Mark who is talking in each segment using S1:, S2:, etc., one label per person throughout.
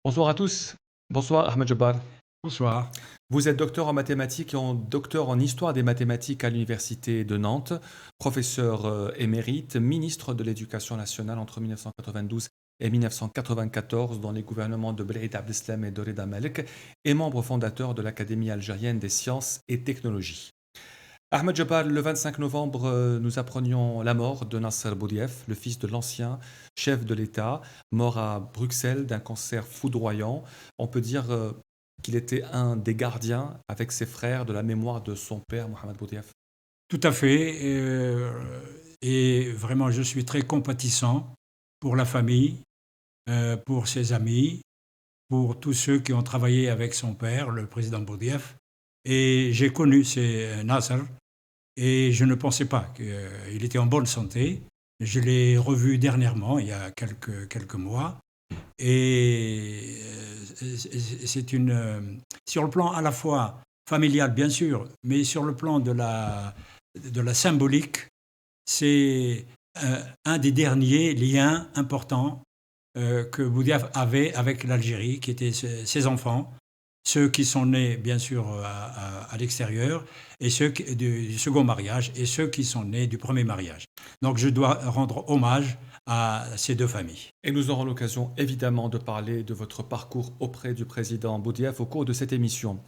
S1: Bonsoir à tous. Bonsoir Ahmed Jabbar.
S2: Bonsoir.
S1: Vous êtes docteur en mathématiques et docteur en histoire des mathématiques à l'université de Nantes, professeur émérite, ministre de l'Éducation nationale entre 1992 et 1994 dans les gouvernements de Belhaït Abdeslam et de Reda Malek et membre fondateur de l'Académie algérienne des sciences et technologies. Ahmed Jabbar, le 25 novembre, nous apprenions la mort de Nasser Bourdief, le fils de l'ancien chef de l'État, mort à Bruxelles d'un cancer foudroyant. On peut dire qu'il était un des gardiens, avec ses frères, de la mémoire de son père, Mohamed Bourdief.
S2: Tout à fait. Et vraiment, je suis très compatissant pour la famille, pour ses amis, pour tous ceux qui ont travaillé avec son père, le président Boudiaf. Et j'ai connu Nasser et je ne pensais pas qu'il était en bonne santé. Je l'ai revu dernièrement, il y a quelques mois. Et c'est sur le plan à la fois familial, bien sûr, mais sur le plan de la symbolique, c'est un des derniers liens importants que Boudiaf avait avec l'Algérie, qui étaient ses enfants, ceux qui sont nés, bien sûr, à l'extérieur, et ceux du second mariage, et ceux qui sont nés du premier mariage. Donc je dois rendre hommage à ces deux familles.
S1: Et nous aurons l'occasion évidemment de parler de votre parcours auprès du président Bourdief au cours de cette émission.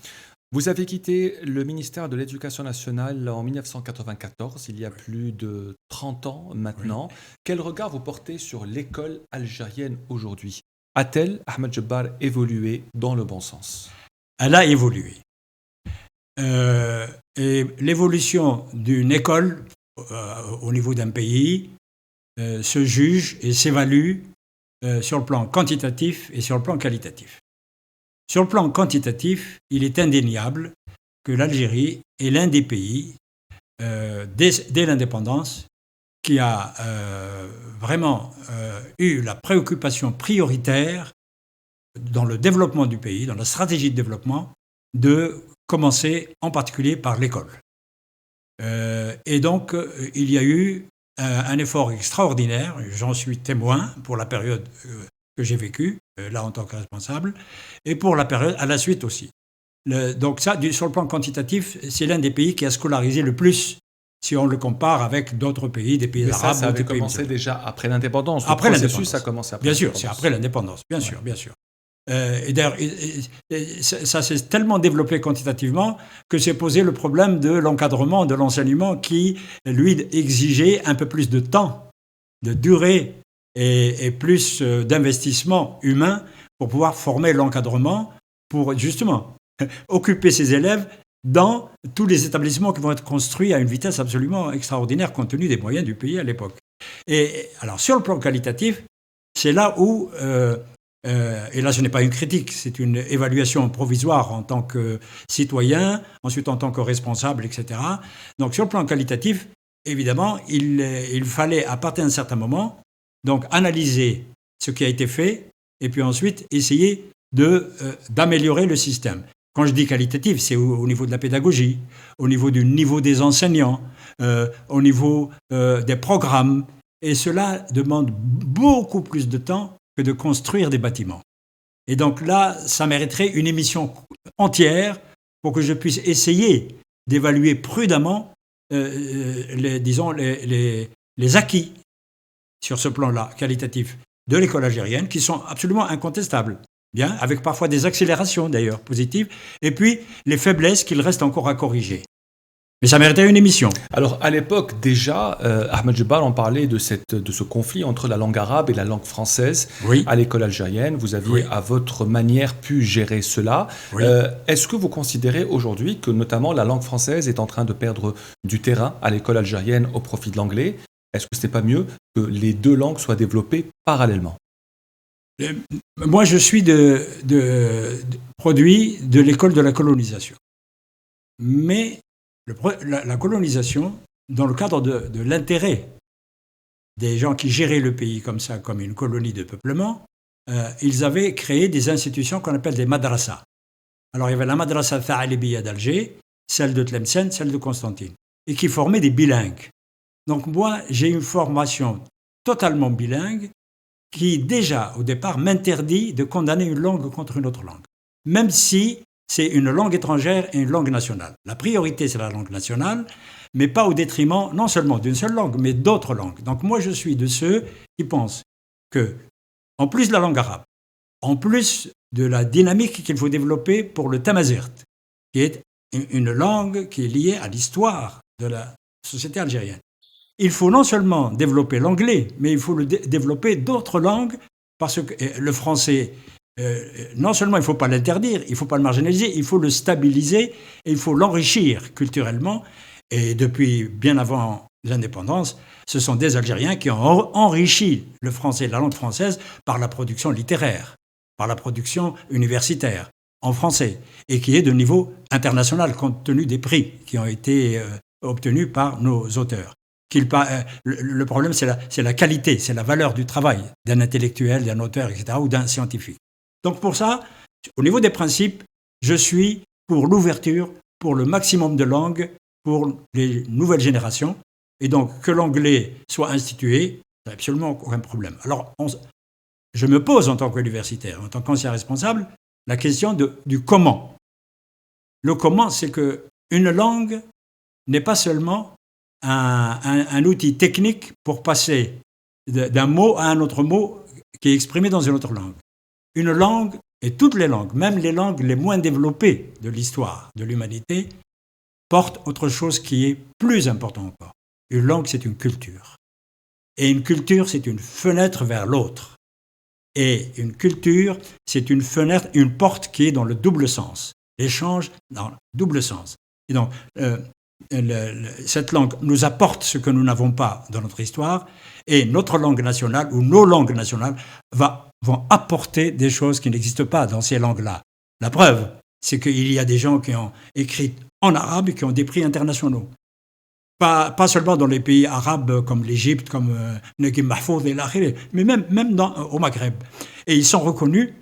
S1: Vous avez quitté le ministère de l'Éducation nationale en 1994, il y a plus de 30 ans
S2: Oui.
S1: maintenant. Quel regard vous portez sur l'école algérienne aujourd'hui? A-t-elle, Ahmed Jabbar, évolué dans le bon sens?
S2: Elle a évolué. Et l'évolution d'une école au niveau d'un pays se juge et s'évalue sur le plan quantitatif et sur le plan qualitatif. Sur le plan quantitatif, il est indéniable que l'Algérie est l'un des pays, dès l'indépendance, qui a vraiment eu la préoccupation prioritaire dans le développement du pays, dans la stratégie de développement, de commencer en particulier par l'école. Et donc, il y a eu un effort extraordinaire, j'en suis témoin pour la période que j'ai vécue, là en tant que responsable, et pour la période à la suite aussi. Donc ça, sur le plan quantitatif, c'est l'un des pays qui a scolarisé le plus, si on le compare avec d'autres pays, des pays
S1: Mais
S2: arabes
S1: ça
S2: ou
S1: avait
S2: des pays
S1: commencé
S2: musulmans.
S1: déjà après l'indépendance. Le
S2: Après
S1: processus a
S2: l'indépendance.
S1: commencé après
S2: Bien sûr, c'est
S1: l'indépendance.
S2: après l'indépendance, bien
S1: Ouais.
S2: sûr, bien sûr. Et d'ailleurs, ça s'est tellement développé quantitativement que s'est posé le problème de l'encadrement, de l'enseignement qui, lui, exigeait un peu plus de temps, de durée et plus d'investissement humain pour pouvoir former l'encadrement pour justement occuper ses élèves dans tous les établissements qui vont être construits à une vitesse absolument extraordinaire compte tenu des moyens du pays à l'époque. Et alors, sur le plan qualitatif, c'est là où et là, ce n'est pas une critique, c'est une évaluation provisoire en tant que citoyen, ensuite en tant que responsable, etc. Donc, sur le plan qualitatif, évidemment, il fallait, à partir d'un certain moment, donc analyser ce qui a été fait et puis ensuite essayer d'améliorer le système. Quand je dis qualitatif, c'est au niveau de la pédagogie, au niveau du niveau des enseignants, au niveau des programmes. Et cela demande beaucoup plus de temps que de construire des bâtiments. Et donc là, ça mériterait une émission entière pour que je puisse essayer d'évaluer prudemment, disons, les acquis sur ce plan-là, qualitatif, de l'école algérienne, qui sont absolument incontestables. Bien, avec parfois des accélérations d'ailleurs positives, et puis les faiblesses qu'il reste encore à corriger. Mais ça méritait une émission.
S1: Alors, à l'époque, déjà, Ahmed Jebbar en parlait de ce conflit entre la langue arabe et la langue française
S2: Oui,
S1: à l'école algérienne. Vous aviez,
S2: oui,
S1: à votre manière, pu gérer cela.
S2: oui.
S1: Est-ce que vous considérez aujourd'hui que, notamment, la langue française est en train de perdre du terrain à l'école algérienne au profit de l'anglais? Est-ce que ce n'est pas mieux que les deux langues soient développées parallèlement?
S2: Moi, je suis produit de l'école de la colonisation. Mais la colonisation, dans le cadre de l'intérêt des gens qui géraient le pays comme ça, comme une colonie de peuplement, ils avaient créé des institutions qu'on appelle des madrasas. Alors, il y avait la madrasa Tha'alibiya d'Alger, celle de Tlemcen, celle de Constantine, et qui formaient des bilingues. Donc, moi, j'ai une formation totalement bilingue qui déjà au départ m'interdit de condamner une langue contre une autre langue, même si c'est une langue étrangère et une langue nationale. La priorité, c'est la langue nationale, mais pas au détriment non seulement d'une seule langue, mais d'autres langues. Donc moi, je suis de ceux qui pensent que, en plus de la langue arabe, en plus de la dynamique qu'il faut développer pour le tamazight, qui est une langue qui est liée à l'histoire de la société algérienne, il faut non seulement développer l'anglais, mais il faut développer d'autres langues, parce que le français, non seulement il ne faut pas l'interdire, il ne faut pas le marginaliser, il faut le stabiliser et il faut l'enrichir culturellement. Et depuis bien avant l'indépendance, ce sont des Algériens qui ont enrichi le français, la langue française, par la production littéraire, par la production universitaire en français, et qui est de niveau international compte tenu des prix qui ont été obtenus par nos auteurs. Le problème, c'est la qualité, c'est la valeur du travail d'un intellectuel, d'un auteur, etc., ou d'un scientifique. Donc pour ça, au niveau des principes, je suis pour l'ouverture, pour le maximum de langues, pour les nouvelles générations, et donc que l'anglais soit institué, il n'y a absolument aucun problème. Alors, je me pose en tant qu'universitaire, en tant qu'ancien responsable, la question du comment. Le comment, c'est qu'une langue n'est pas seulement un outil technique pour passer d'un mot à un autre mot qui est exprimé dans une autre langue. Une langue, et toutes les langues, même les langues les moins développées de l'histoire de l'humanité, portent autre chose qui est plus important encore. Une langue, c'est une culture. Et une culture, c'est une fenêtre vers l'autre. Et une culture, c'est une fenêtre, une porte qui est dans le double sens. L'échange dans le double sens. Et donc, cette langue nous apporte ce que nous n'avons pas dans notre histoire, et notre langue nationale, ou nos langues nationales, vont apporter des choses qui n'existent pas dans ces langues-là. La preuve, c'est qu'il y a des gens qui ont écrit en arabe et qui ont des prix internationaux. Pas seulement dans les pays arabes comme l'Égypte, comme Naguib Mahfouz et l'Akhir, mais même au Maghreb. Et ils sont reconnus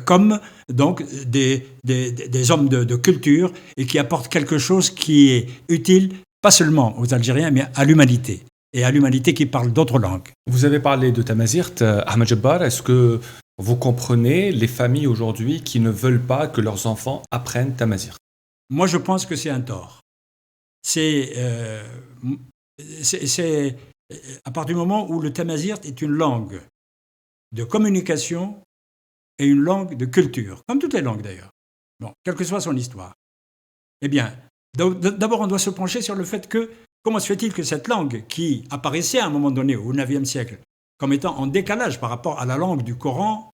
S2: comme donc des hommes de culture et qui apportent quelque chose qui est utile, pas seulement aux Algériens, mais à l'humanité. Et à l'humanité qui parle d'autres langues.
S1: Vous avez parlé de tamazight, Ahmed Jabbar. Est-ce que vous comprenez les familles aujourd'hui qui ne veulent pas que leurs enfants apprennent tamazight?
S2: Moi, je pense que c'est un tort. C'est à partir du moment où le tamazight est une langue de communication et une langue de culture, comme toutes les langues d'ailleurs, bon, quelle que soit son histoire. Eh bien, d'abord, on doit se pencher sur le fait que, comment se fait-il que cette langue, qui apparaissait à un moment donné, au IXe siècle, comme étant en décalage par rapport à la langue du Coran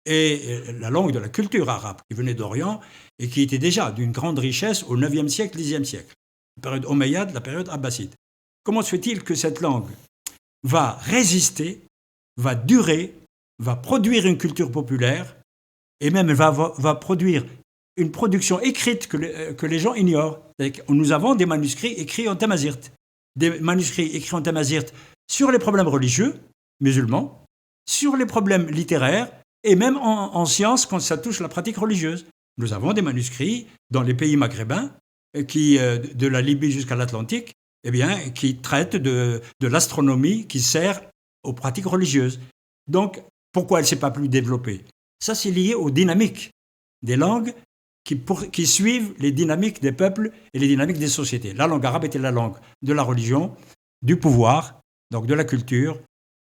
S2: et la langue de la culture arabe, qui venait d'Orient et qui était déjà d'une grande richesse au IXe siècle, Xe siècle, la période omeyyade, la période abbasside. Comment se fait-il que cette langue va résister, va durer, va produire une culture populaire et même va produire une production écrite que les gens ignorent? Nous avons des manuscrits écrits en tamazight, des manuscrits écrits en tamazight sur les problèmes religieux musulmans, sur les problèmes littéraires et même en sciences quand ça touche la pratique religieuse. Nous avons des manuscrits dans les pays maghrébins qui, de la Libye jusqu'à l'Atlantique, eh bien, qui traitent de l'astronomie qui sert aux pratiques religieuses. Donc, pourquoi elle ne s'est pas plus développée? Ça, c'est lié aux dynamiques des langues qui suivent les dynamiques des peuples et les dynamiques des sociétés. La langue arabe était la langue de la religion, du pouvoir, donc de la culture,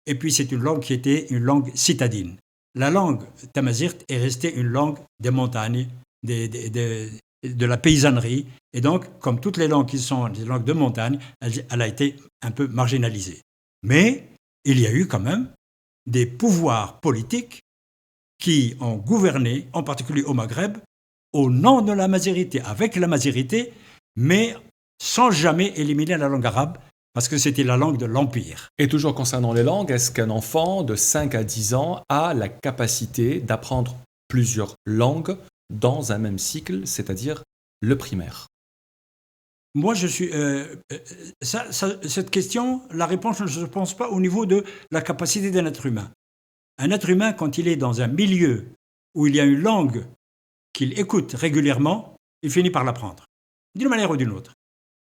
S2: et puis c'est une langue qui était une langue citadine. La langue tamazight est restée une langue des montagnes, de la paysannerie, et donc, comme toutes les langues qui sont des langues de montagne, elle a été un peu marginalisée. Mais il y a eu quand même des pouvoirs politiques qui ont gouverné, en particulier au Maghreb, au nom de la mazérité, avec la mazérité, mais sans jamais éliminer la langue arabe, parce que c'était la langue de l'Empire.
S1: Et toujours concernant les langues, est-ce qu'un enfant de 5 à 10 ans a la capacité d'apprendre plusieurs langues dans un même cycle, c'est-à-dire le primaire?
S2: Moi, je suis. Cette question, la réponse, je ne pense pas au niveau de la capacité d'un être humain. Un être humain, quand il est dans un milieu où il y a une langue qu'il écoute régulièrement, il finit par l'apprendre, d'une manière ou d'une autre.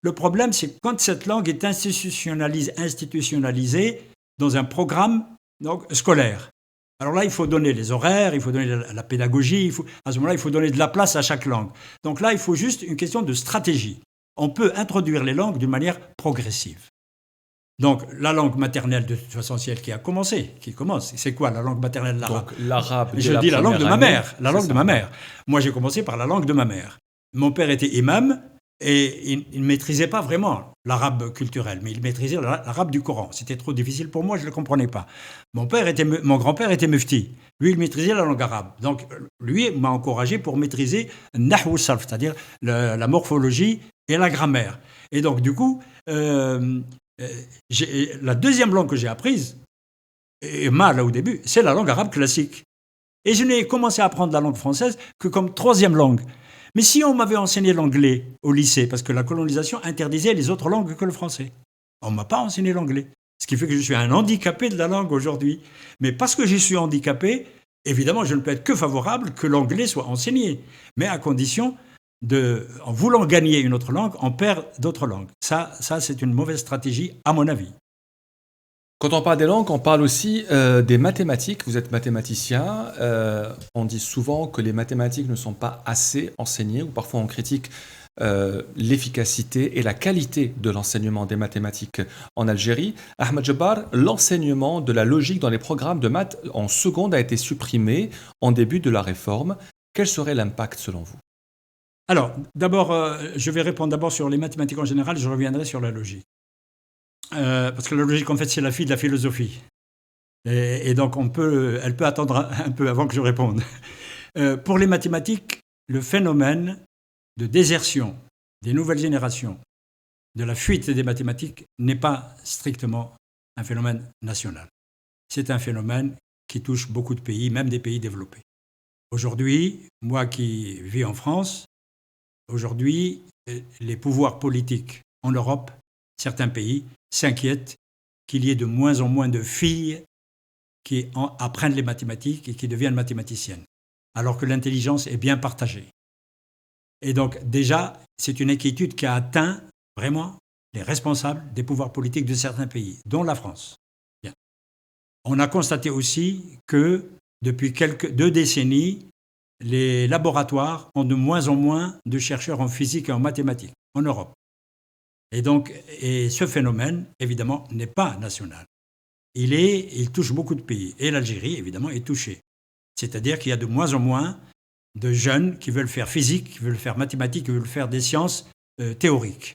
S2: Le problème, c'est quand cette langue est institutionnalisée dans un programme donc scolaire. Alors là, il faut donner les horaires, il faut donner la pédagogie, à ce moment-là, il faut donner de la place à chaque langue. Donc là, il faut juste une question de stratégie. On peut introduire les langues d'une manière progressive. Donc, la langue maternelle, de toute façon, c'est elle qui commence. C'est quoi la langue maternelle, l'arabe?
S1: Donc l'arabe,
S2: Je dis la langue de ma mère. La langue de ma mère. Moi, j'ai commencé par la langue de ma mère. Mon père était imam et il ne maîtrisait pas vraiment l'arabe culturel, mais il maîtrisait l'arabe du Coran. C'était trop difficile pour moi, je ne le comprenais pas. Mon grand-père était mufti. Lui, il maîtrisait la langue arabe. Donc, lui m'a encouragé pour maîtriser nahwu sarf, c'est-à-dire la morphologie et la grammaire. Et donc, du coup, la deuxième langue que j'ai apprise, et mal là au début, c'est la langue arabe classique. Et je n'ai commencé à apprendre la langue française que comme troisième langue. Mais si on m'avait enseigné l'anglais au lycée, parce que la colonisation interdisait les autres langues que le français, on ne m'a pas enseigné l'anglais. Ce qui fait que je suis un handicapé de la langue aujourd'hui. Mais parce que j'y suis handicapé, évidemment, je ne peux être que favorable que l'anglais soit enseigné, mais à condition en voulant gagner une autre langue, on perd d'autres langues. Ça, c'est une mauvaise stratégie, à mon avis.
S1: Quand on parle des langues, on parle aussi des mathématiques. Vous êtes mathématicien. On dit souvent que les mathématiques ne sont pas assez enseignées, ou parfois on critique l'efficacité et la qualité de l'enseignement des mathématiques en Algérie. Ahmed Jabbar, l'enseignement de la logique dans les programmes de maths en seconde a été supprimé en début de la réforme. Quel serait l'impact selon vous?
S2: Alors, d'abord, je vais répondre d'abord sur les mathématiques en général, je reviendrai sur la logique. Parce que la logique, en fait, c'est la fille de la philosophie. Et donc, elle peut attendre un peu avant que je réponde. Pour les mathématiques, le phénomène de désertion des nouvelles générations, de la fuite des mathématiques, n'est pas strictement un phénomène national. C'est un phénomène qui touche beaucoup de pays, même des pays développés. Aujourd'hui, moi qui vis en France, aujourd'hui, les pouvoirs politiques en Europe, certains pays, s'inquiètent qu'il y ait de moins en moins de filles qui apprennent les mathématiques et qui deviennent mathématiciennes, alors que l'intelligence est bien partagée. Et donc déjà, c'est une inquiétude qui a atteint vraiment les responsables des pouvoirs politiques de certains pays, dont la France. Bien. On a constaté aussi que depuis 2 décennies, les laboratoires ont de moins en moins de chercheurs en physique et en mathématiques en Europe. Et ce phénomène, évidemment, n'est pas national. Il touche beaucoup de pays. Et l'Algérie, évidemment, est touchée. C'est-à-dire qu'il y a de moins en moins de jeunes qui veulent faire physique, qui veulent faire mathématiques, qui veulent faire des sciences théoriques.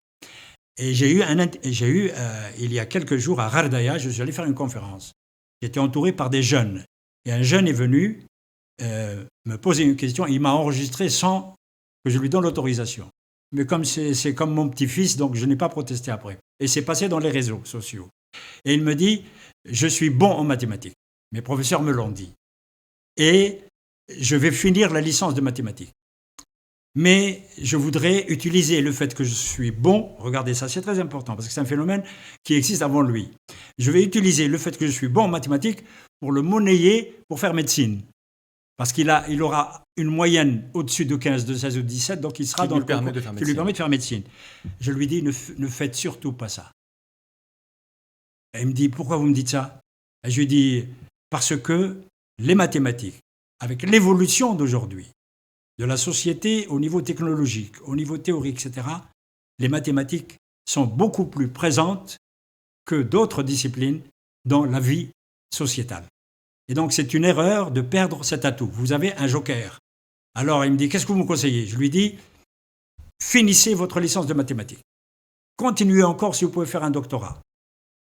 S2: Et j'ai eu, il y a quelques jours, à Rardaya, je suis allé faire une conférence. J'étais entouré par des jeunes. Et un jeune est venu me poser une question. Il m'a enregistré sans que je lui donne l'autorisation. Mais comme c'est comme mon petit-fils, donc je n'ai pas protesté après. Et c'est passé dans les réseaux sociaux. Et il me dit, je suis bon en mathématiques. Mes professeurs me l'ont dit. Et je vais finir la licence de mathématiques. Mais je voudrais utiliser le fait que je suis bon, regardez ça, c'est très important, parce que c'est un phénomène qui existe avant lui. Je vais utiliser le fait que je suis bon en mathématiques pour le monnayer pour faire médecine. Parce qu'il aura une moyenne au-dessus de 15, de 16 ou de 17, donc il sera dans le concours qui lui permet de faire médecine. Je lui dis, ne faites surtout pas ça. Et il me dit, pourquoi vous me dites ça? Et je lui dis, parce que les mathématiques, avec l'évolution d'aujourd'hui, de la société au niveau technologique, au niveau théorique, etc., les mathématiques sont beaucoup plus présentes que d'autres disciplines dans la vie sociétale. Et donc, c'est une erreur de perdre cet atout. Vous avez un joker. Alors, il me dit, qu'est-ce que vous me conseillez? Je lui dis, finissez votre licence de mathématiques. Continuez encore si vous pouvez faire un doctorat.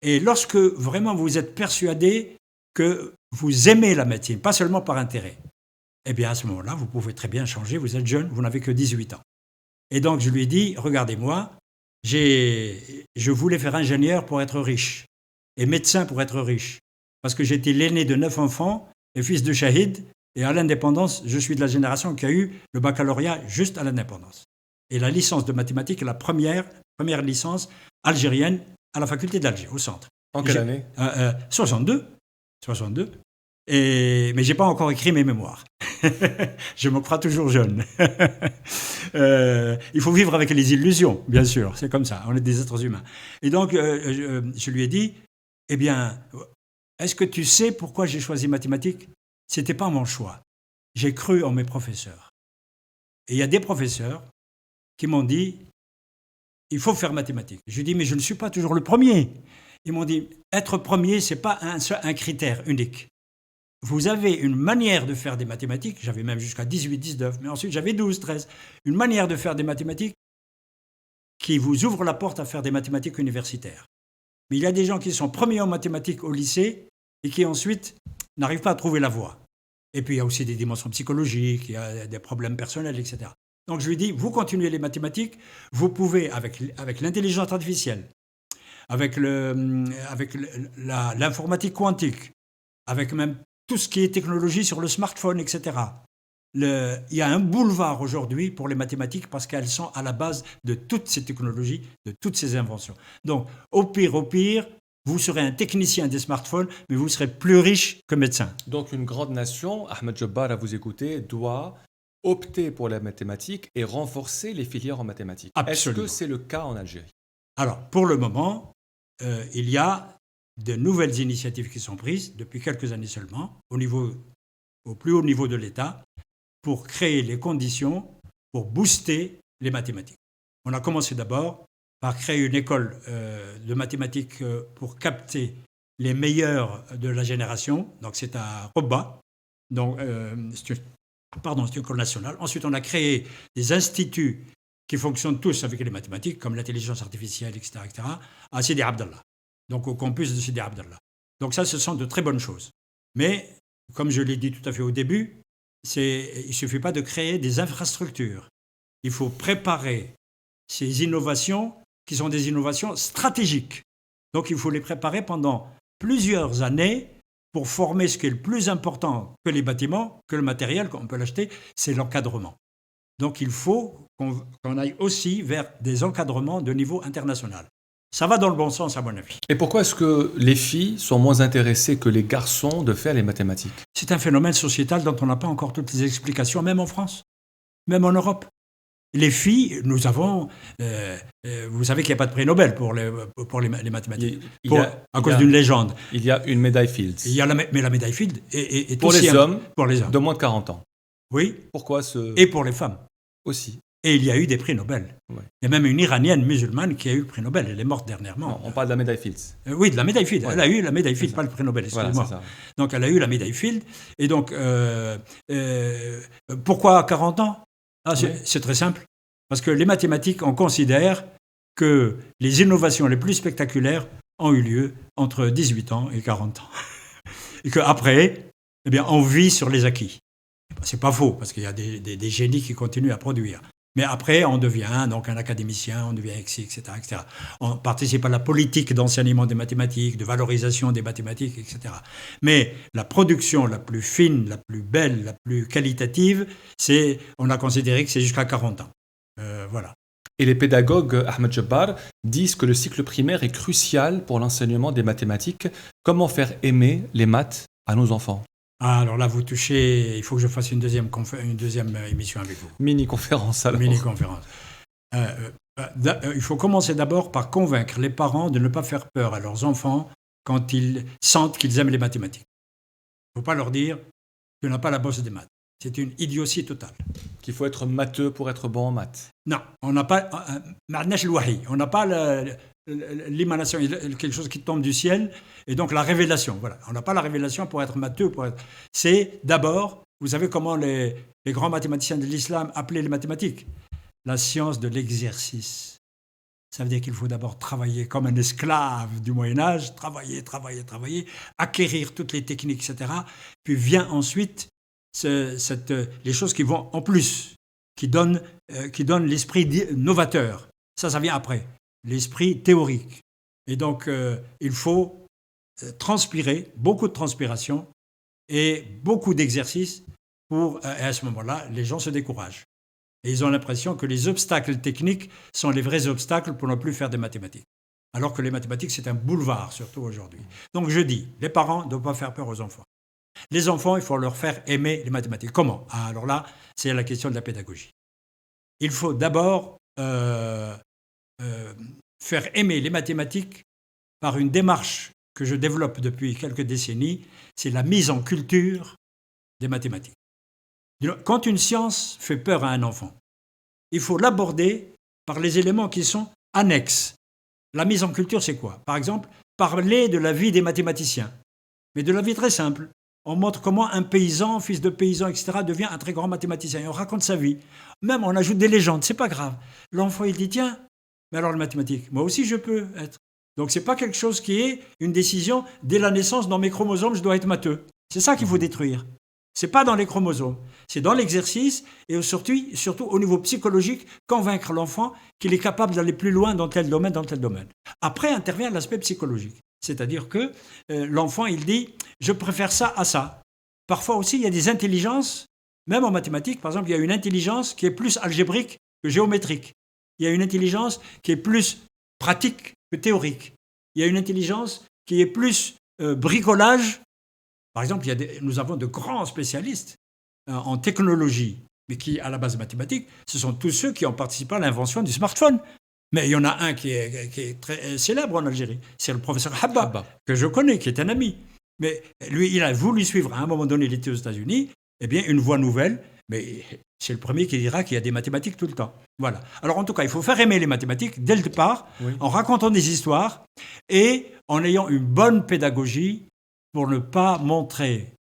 S2: Et lorsque vraiment vous êtes persuadé que vous aimez la médecine, pas seulement par intérêt, eh bien, à ce moment-là, vous pouvez très bien changer. Vous êtes jeune, vous n'avez que 18 ans. Et donc, je lui ai dit, regardez-moi, je voulais faire ingénieur pour être riche et médecin pour être riche. Parce que j'étais l'aîné de 9 enfants et fils de shahid. Et à l'indépendance, je suis de la génération qui a eu le baccalauréat juste à l'indépendance. Et la licence de mathématiques est la première licence algérienne à la faculté d'Alger, au centre.
S1: En quelle année?
S2: 62. Mais je n'ai pas encore écrit mes mémoires. Je me crois toujours jeune. Il faut vivre avec les illusions, bien sûr. C'est comme ça, on est des êtres humains. Et donc, je lui ai dit, eh bien, est-ce que tu sais pourquoi j'ai choisi mathématiques? C'était pas mon choix. J'ai cru en mes professeurs. Et il y a des professeurs qui m'ont dit, il faut faire mathématiques. Je lui ai dit, mais je ne suis pas toujours le premier. Ils m'ont dit, être premier, ce n'est pas un critère unique. Vous avez une manière de faire des mathématiques, j'avais même jusqu'à 18, 19, mais ensuite j'avais 12, 13. Une manière de faire des mathématiques qui vous ouvre la porte à faire des mathématiques universitaires. Mais il y a des gens qui sont premiers en mathématiques au lycée et qui ensuite n'arrivent pas à trouver la voie. Et puis il y a aussi des dimensions psychologiques, il y a des problèmes personnels, etc. Donc je lui dis, vous continuez les mathématiques, vous pouvez, avec l'intelligence artificielle, avec l'informatique quantique, avec même tout ce qui est technologie sur le smartphone, etc. Il y a un boulevard aujourd'hui pour les mathématiques parce qu'elles sont à la base de toutes ces technologies, de toutes ces inventions. Donc, au pire, vous serez un technicien des smartphones, mais vous serez plus riche que médecin.
S1: Donc, une grande nation, Ahmed Jabbar, à vous écouter, doit opter pour la mathématique et renforcer les filières en mathématiques.
S2: Absolument.
S1: Est-ce que c'est le cas en Algérie?
S2: Alors, pour le moment, il y a de nouvelles initiatives qui sont prises depuis quelques années seulement, au plus haut niveau de l'État, pour créer les conditions pour booster les mathématiques. On a commencé d'abord par créer une école de mathématiques pour capter les meilleurs de la génération. Donc c'est à Robba, donc c'est une école nationale. Ensuite, on a créé des instituts qui fonctionnent tous avec les mathématiques, comme l'intelligence artificielle, etc., à Sidi Abdallah, donc au campus de Sidi Abdallah. Donc ça, ce sont de très bonnes choses. Mais, comme je l'ai dit tout à fait au début, il ne suffit pas de créer des infrastructures. Il faut préparer ces innovations qui sont des innovations stratégiques. Donc il faut les préparer pendant plusieurs années pour former ce qui est le plus important que les bâtiments, que le matériel, qu'on peut l'acheter, c'est l'encadrement. Donc il faut qu'on aille aussi vers des encadrements de niveau international. Ça va dans le bon sens, à mon avis.
S1: Et pourquoi est-ce que les filles sont moins intéressées que les garçons de faire les mathématiques?
S2: C'est un phénomène sociétal dont on n'a pas encore toutes les explications, même en France, même en Europe. Les filles, nous avons... vous savez qu'il n'y a pas de prix Nobel pour les mathématiques, à cause d'une légende.
S1: Il y a une médaille Fields.
S2: Mais la médaille Fields est
S1: pour
S2: aussi...
S1: les hommes
S2: pour les hommes
S1: de moins de 40 ans.
S2: Oui.
S1: Pourquoi
S2: Et pour les femmes.
S1: Aussi.
S2: Et il y a eu des prix Nobel. Ouais. Il y a même une Iranienne musulmane qui a eu le prix Nobel. Elle est morte dernièrement.
S1: Non, on parle de la médaille Fields.
S2: Oui, de la médaille Fields. Ouais. Elle a eu la médaille Fields,
S1: ça.
S2: Pas le prix Nobel, excusez-moi.
S1: Voilà,
S2: donc elle a eu la médaille Fields. Et donc, pourquoi à 40 ans? C'est très simple. Parce que les mathématiques, on considère que les innovations les plus spectaculaires ont eu lieu entre 18 ans et 40 ans. Et qu'après, eh bien, on vit sur les acquis. C'est pas faux, parce qu'il y a des génies qui continuent à produire. Mais après, on devient donc un académicien, on devient etc., etc. On participe à la politique d'enseignement des mathématiques, de valorisation des mathématiques, etc. Mais la production la plus fine, la plus belle, la plus qualitative, on a considéré que c'est jusqu'à 40 ans. Voilà.
S1: Et les pédagogues, Ahmed Jabbar, disent que le cycle primaire est crucial pour l'enseignement des mathématiques. Comment faire aimer les maths à nos enfants?
S2: Alors là, vous touchez... Il faut que je fasse une deuxième émission avec vous.
S1: Mini-conférence, alors.
S2: Mini-conférence. Il faut commencer d'abord par convaincre les parents de ne pas faire peur à leurs enfants quand ils sentent qu'ils aiment les mathématiques. Il ne faut pas leur dire « tu n'as pas la bosse des maths ». C'est une idiotie totale.
S1: Qu'il faut être matheux pour être bon en maths.
S2: Non, on n'a pas... On n'a pas l'émanation, quelque chose qui tombe du ciel, et donc la révélation. Voilà. On n'a pas la révélation pour être matheux. C'est d'abord, vous savez comment les grands mathématiciens de l'islam appelaient les mathématiques? La science de l'exercice. Ça veut dire qu'il faut d'abord travailler comme un esclave du Moyen-Âge, travailler, acquérir toutes les techniques, etc. Puis vient ensuite les choses qui vont en plus, qui donnent l'esprit novateur. Ça vient après, l'esprit théorique. Et donc, il faut transpirer, beaucoup de transpiration et beaucoup d'exercices et à ce moment-là, les gens se découragent. Et ils ont l'impression que les obstacles techniques sont les vrais obstacles pour ne plus faire des mathématiques. Alors que les mathématiques, c'est un boulevard, surtout aujourd'hui. Donc je dis, les parents ne doivent pas faire peur aux enfants. Les enfants, il faut leur faire aimer les mathématiques. Comment? Alors là, c'est la question de la pédagogie. Il faut d'abord faire aimer les mathématiques par une démarche que je développe depuis quelques décennies, c'est la mise en culture des mathématiques. Quand une science fait peur à un enfant, il faut l'aborder par les éléments qui sont annexes. La mise en culture, c'est quoi? Par exemple, parler de la vie des mathématiciens, mais de la vie très simple. On montre comment un paysan, fils de paysan, etc., devient un très grand mathématicien. Et on raconte sa vie. Même on ajoute des légendes, c'est pas grave. L'enfant, il dit, tiens, mais alors les mathématiques, moi aussi je peux être. Donc c'est pas quelque chose qui est une décision, dès la naissance, dans mes chromosomes, je dois être matheux. C'est ça qu'il faut détruire. C'est pas dans les chromosomes, c'est dans l'exercice et surtout au niveau psychologique, convaincre l'enfant qu'il est capable d'aller plus loin dans tel domaine, dans tel domaine. Après intervient l'aspect psychologique. C'est-à-dire que l'enfant, il dit « je préfère ça à ça ». Parfois aussi, il y a des intelligences, même en mathématiques, par exemple, il y a une intelligence qui est plus algébrique que géométrique. Il y a une intelligence qui est plus pratique que théorique. Il y a une intelligence qui est plus bricolage. Par exemple, nous avons de grands spécialistes en technologie, mais qui, à la base mathématique, ce sont tous ceux qui ont participé à l'invention du smartphone. Mais il y en a un qui est très célèbre en Algérie, c'est le professeur Habba, que je connais, qui est un ami. Mais lui, il a voulu suivre, à un moment donné, il était aux États-Unis, eh bien, une voie nouvelle, mais c'est le premier qui dira qu'il y a des mathématiques tout le temps. Voilà. Alors, en tout cas, il faut faire aimer les mathématiques dès le départ, en racontant des histoires et en ayant une bonne pédagogie pour ne pas montrer,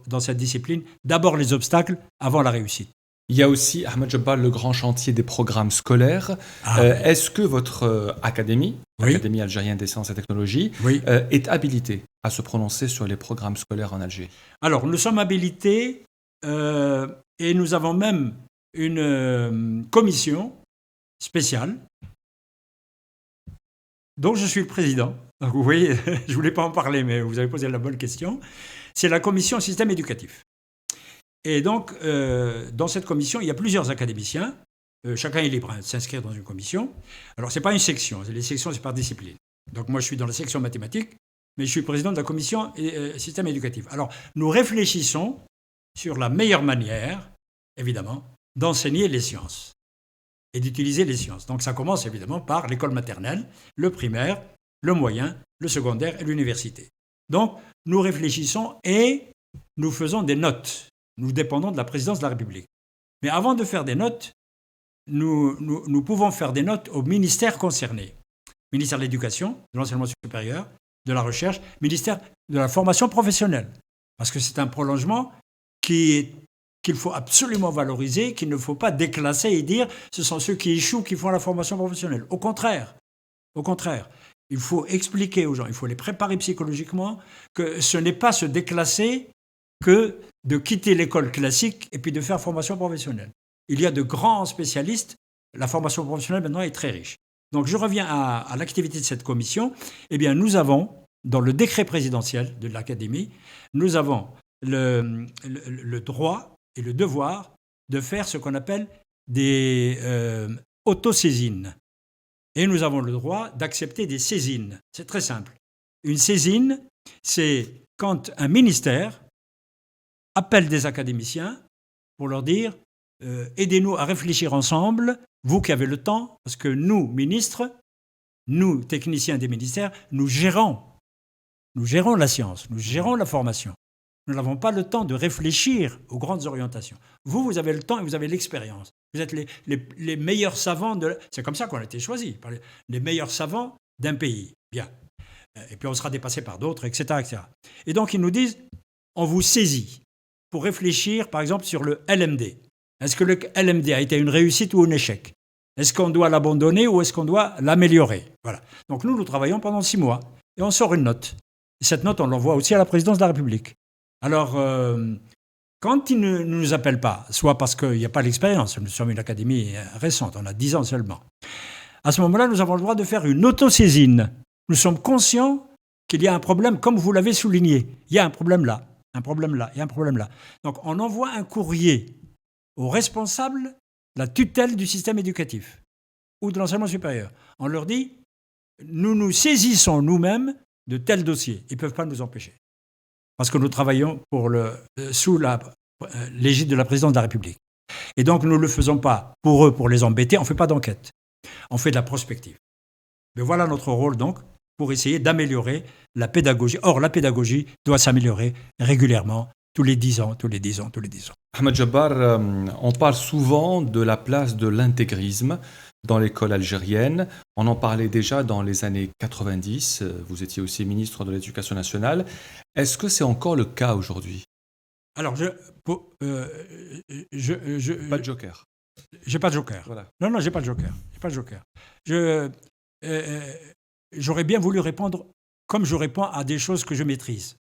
S2: dans cette discipline, d'abord les obstacles avant la réussite.
S1: Il y a aussi, Ahmed Jabbal, le grand chantier des programmes scolaires. Est-ce que votre académie, l'Académie algérienne des sciences et technologies, est habilitée à se prononcer sur les programmes scolaires en Algérie?
S2: Alors, nous sommes habilités et nous avons même une commission spéciale dont je suis le président. Donc, vous voyez, je ne voulais pas en parler, mais vous avez posé la bonne question. C'est la commission système éducatif. Et donc, dans cette commission, il y a plusieurs académiciens. Chacun est libre de s'inscrire dans une commission. Alors, ce n'est pas une section. Les sections, c'est par discipline. Donc, moi, je suis dans la section mathématiques, mais je suis président de la commission système éducatif. Alors, nous réfléchissons sur la meilleure manière, évidemment, d'enseigner les sciences et d'utiliser les sciences. Donc, ça commence évidemment par l'école maternelle, le primaire, le moyen, le secondaire et l'université. Donc, nous réfléchissons et nous faisons des notes. Nous dépendons de la présidence de la République. Mais avant de faire des notes, nous pouvons faire des notes au ministère concerné. Ministère de l'Éducation, de l'Enseignement supérieur, de la Recherche, ministère de la Formation professionnelle. Parce que c'est un prolongement qu'il faut absolument valoriser, qu'il ne faut pas déclasser et dire ce sont ceux qui échouent qui font la formation professionnelle. Au contraire, il faut expliquer aux gens, il faut les préparer psychologiquement que ce n'est pas se déclasser que de quitter l'école classique et puis de faire formation professionnelle. Il y a de grands spécialistes, la formation professionnelle maintenant est très riche. Donc je reviens à l'activité de cette commission. Eh bien, nous avons, dans le décret présidentiel de l'Académie, nous avons le droit et le devoir de faire ce qu'on appelle des autosaisines. Et nous avons le droit d'accepter des saisines. C'est très simple. Une saisine, c'est quand un ministère appelle des académiciens pour leur dire aidez-nous à réfléchir ensemble, vous qui avez le temps, parce que nous, ministres, nous, techniciens des ministères, nous gérons la science, nous gérons la formation. Nous n'avons pas le temps de réfléchir aux grandes orientations. Vous avez le temps et vous avez l'expérience. Vous êtes les meilleurs savants C'est comme ça qu'on a été choisis, par les meilleurs savants d'un pays. Bien. Et puis on sera dépassé par d'autres, etc., etc. Et donc ils nous disent, on vous saisit pour réfléchir, par exemple, sur le LMD. Est-ce que le LMD a été une réussite ou un échec? Est-ce qu'on doit l'abandonner ou est-ce qu'on doit l'améliorer? Voilà. Donc nous travaillons pendant 6 mois et on sort une note. Et cette note, on l'envoie aussi à la présidence de la République. Alors, quand ils ne nous appellent pas, soit parce qu'il n'y a pas l'expérience, nous sommes une académie récente, on a 10 ans seulement, à ce moment-là, nous avons le droit de faire une autosaisine. Nous sommes conscients qu'il y a un problème, comme vous l'avez souligné. Il y a un problème là, un problème là, et un problème là. Donc, on envoie un courrier aux responsables de la tutelle du système éducatif ou de l'enseignement supérieur. On leur dit, nous nous saisissons nous-mêmes de tels dossiers. Ils ne peuvent pas nous empêcher. Parce que nous travaillons sous l'égide de la présidence de la République. Et donc, nous ne le faisons pas pour eux, pour les embêter. On ne fait pas d'enquête. On fait de la prospective. Mais voilà notre rôle, donc, pour essayer d'améliorer la pédagogie. Or, la pédagogie doit s'améliorer régulièrement, tous les 10 ans, tous les 10 ans, tous les 10 ans.
S1: Ahmed Jabbar, on parle souvent de la place de l'intégrisme dans l'école algérienne. On en parlait déjà dans les années 90. Vous étiez aussi ministre de l'Éducation nationale. Est-ce que c'est encore le cas aujourd'hui?
S2: Alors,
S1: Pas de joker.
S2: J'ai pas de joker.
S1: Voilà.
S2: Non, j'ai pas de joker. J'ai pas de joker. J'aurais bien voulu répondre comme je réponds à des choses que je maîtrise.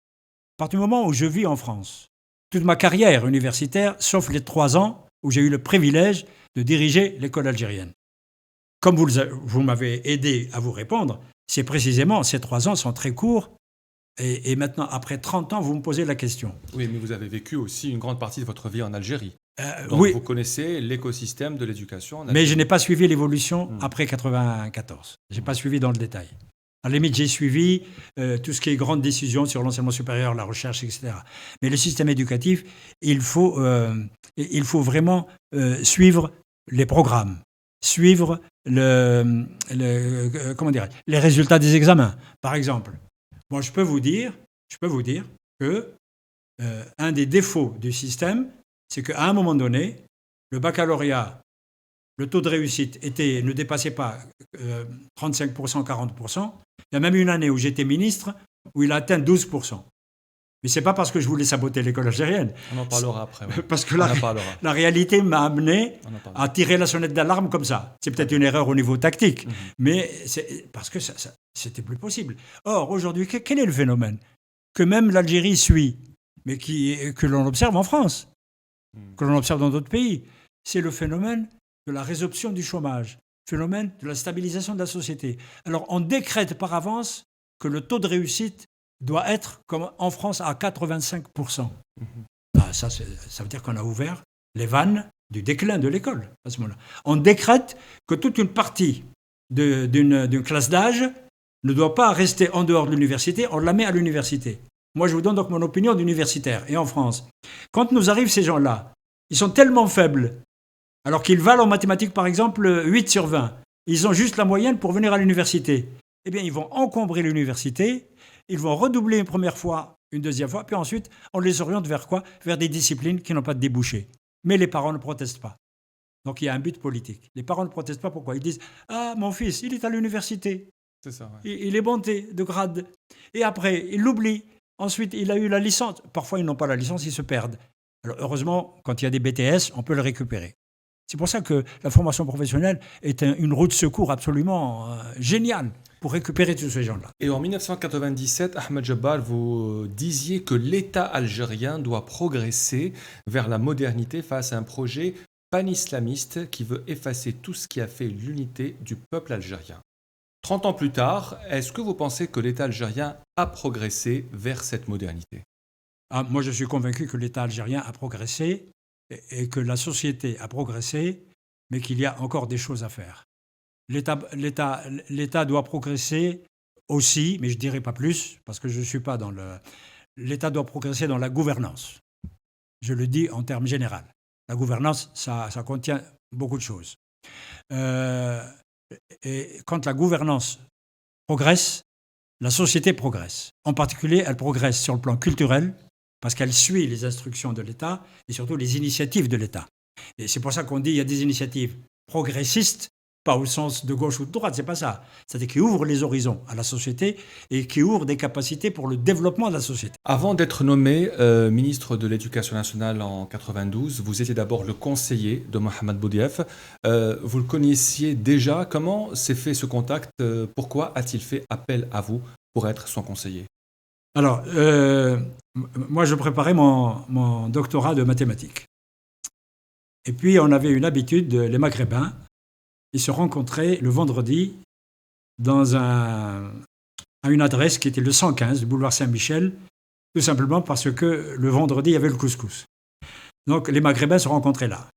S2: À partir du moment où je vis en France, toute ma carrière universitaire, sauf les 3 ans où j'ai eu le privilège de diriger l'école algérienne. Comme vous m'avez aidé à vous répondre, c'est précisément ces 3 ans sont très courts. Et maintenant, après 30 ans, vous me posez la question.
S1: Oui, mais vous avez vécu aussi une grande partie de votre vie en Algérie. Donc
S2: oui,
S1: vous connaissez l'écosystème de l'éducation en
S2: mais
S1: Algérie.
S2: je n'ai pas suivi l'évolution après 94. Je n'ai pas suivi dans le détail. À la limite, j'ai suivi tout ce qui est grandes décisions sur l'enseignement supérieur, la recherche, etc. Mais le système éducatif, il faut vraiment suivre les programmes, suivre les résultats des examens. Par exemple, moi, je peux vous dire que un des défauts du système, c'est qu'à un moment donné, le baccalauréat, le taux de réussite ne dépassait pas 35%, 40%. Il y a même une année où j'étais ministre où il a atteint 12%. Mais ce n'est pas parce que je voulais saboter l'école algérienne.
S1: On en parlera après. Ouais.
S2: Parce que la réalité m'a amené à tirer la sonnette d'alarme comme ça. C'est peut-être une erreur au niveau tactique, mais c'est parce que c'était plus possible. Or, aujourd'hui, quel est le phénomène? Que même l'Algérie suit, mais que l'on observe en France, que l'on observe dans d'autres pays. C'est le phénomène de la résorption du chômage, phénomène de la stabilisation de la société. Alors, on décrète par avance que le taux de réussite doit être, comme en France, à 85%. Ça veut dire qu'on a ouvert les vannes du déclin de l'école à ce moment-là. On décrète que toute une partie d'une classe d'âge ne doit pas rester en dehors de l'université, on la met à l'université. Moi, je vous donne donc mon opinion d'universitaire. Et en France, quand nous arrivent ces gens-là, ils sont tellement faibles, alors qu'ils valent en mathématiques, par exemple, 8 sur 20. Ils ont juste la moyenne pour venir à l'université. Eh bien, ils vont encombrer l'université, ils vont redoubler une première fois, une deuxième fois, puis ensuite, on les oriente vers quoi? Vers des disciplines qui n'ont pas de débouché. Mais les parents ne protestent pas. Donc, il y a un but politique. Les parents ne protestent pas, pourquoi? Ils disent « Ah, mon fils, il est à l'université.
S1: C'est ça, ouais.
S2: Il est monté de grade. » Et après, ils l'oublient. Ensuite, il a eu la licence. Parfois, ils n'ont pas la licence, ils se perdent. Alors, heureusement, quand il y a des BTS, on peut le récupérer. C'est pour ça que la formation professionnelle est une roue de secours absolument géniale pour récupérer tous ces gens-là.
S1: Et en 1997, Ahmed Jabbar, vous disiez que l'État algérien doit progresser vers la modernité face à un projet pan-islamiste qui veut effacer tout ce qui a fait l'unité du peuple algérien. 30 ans plus tard, est-ce que vous pensez que l'État algérien a progressé vers cette modernité?
S2: Moi, je suis convaincu que l'État algérien a progressé et que la société a progressé, mais qu'il y a encore des choses à faire. L'État doit progresser aussi, mais je ne dirai pas plus, parce que je ne suis pas dans le... L'État doit progresser dans la gouvernance. Je le dis en termes généraux. La gouvernance, ça contient beaucoup de choses. Et quand la gouvernance progresse, la société progresse. En particulier, elle progresse sur le plan culturel, parce qu'elle suit les instructions de l'État et surtout les initiatives de l'État. Et c'est pour ça qu'on dit qu'il y a des initiatives progressistes, pas au sens de gauche ou de droite, c'est pas ça. C'est-à-dire qui ouvrent les horizons à la société et qui ouvrent des capacités pour le développement de la société.
S1: Avant d'être nommé ministre de l'Éducation nationale en 92, vous étiez d'abord le conseiller de Mohamed Boudiaf. Vous le connaissiez déjà. Comment s'est fait ce contact? Pourquoi a-t-il fait appel à vous pour être son conseiller?
S2: Alors, moi, je préparais mon doctorat de mathématiques. Et puis, on avait une habitude, les Maghrébins, ils se rencontraient le vendredi à une adresse qui était le 115, du boulevard Saint-Michel, tout simplement parce que le vendredi, il y avait le couscous. Donc, les Maghrébins se rencontraient là.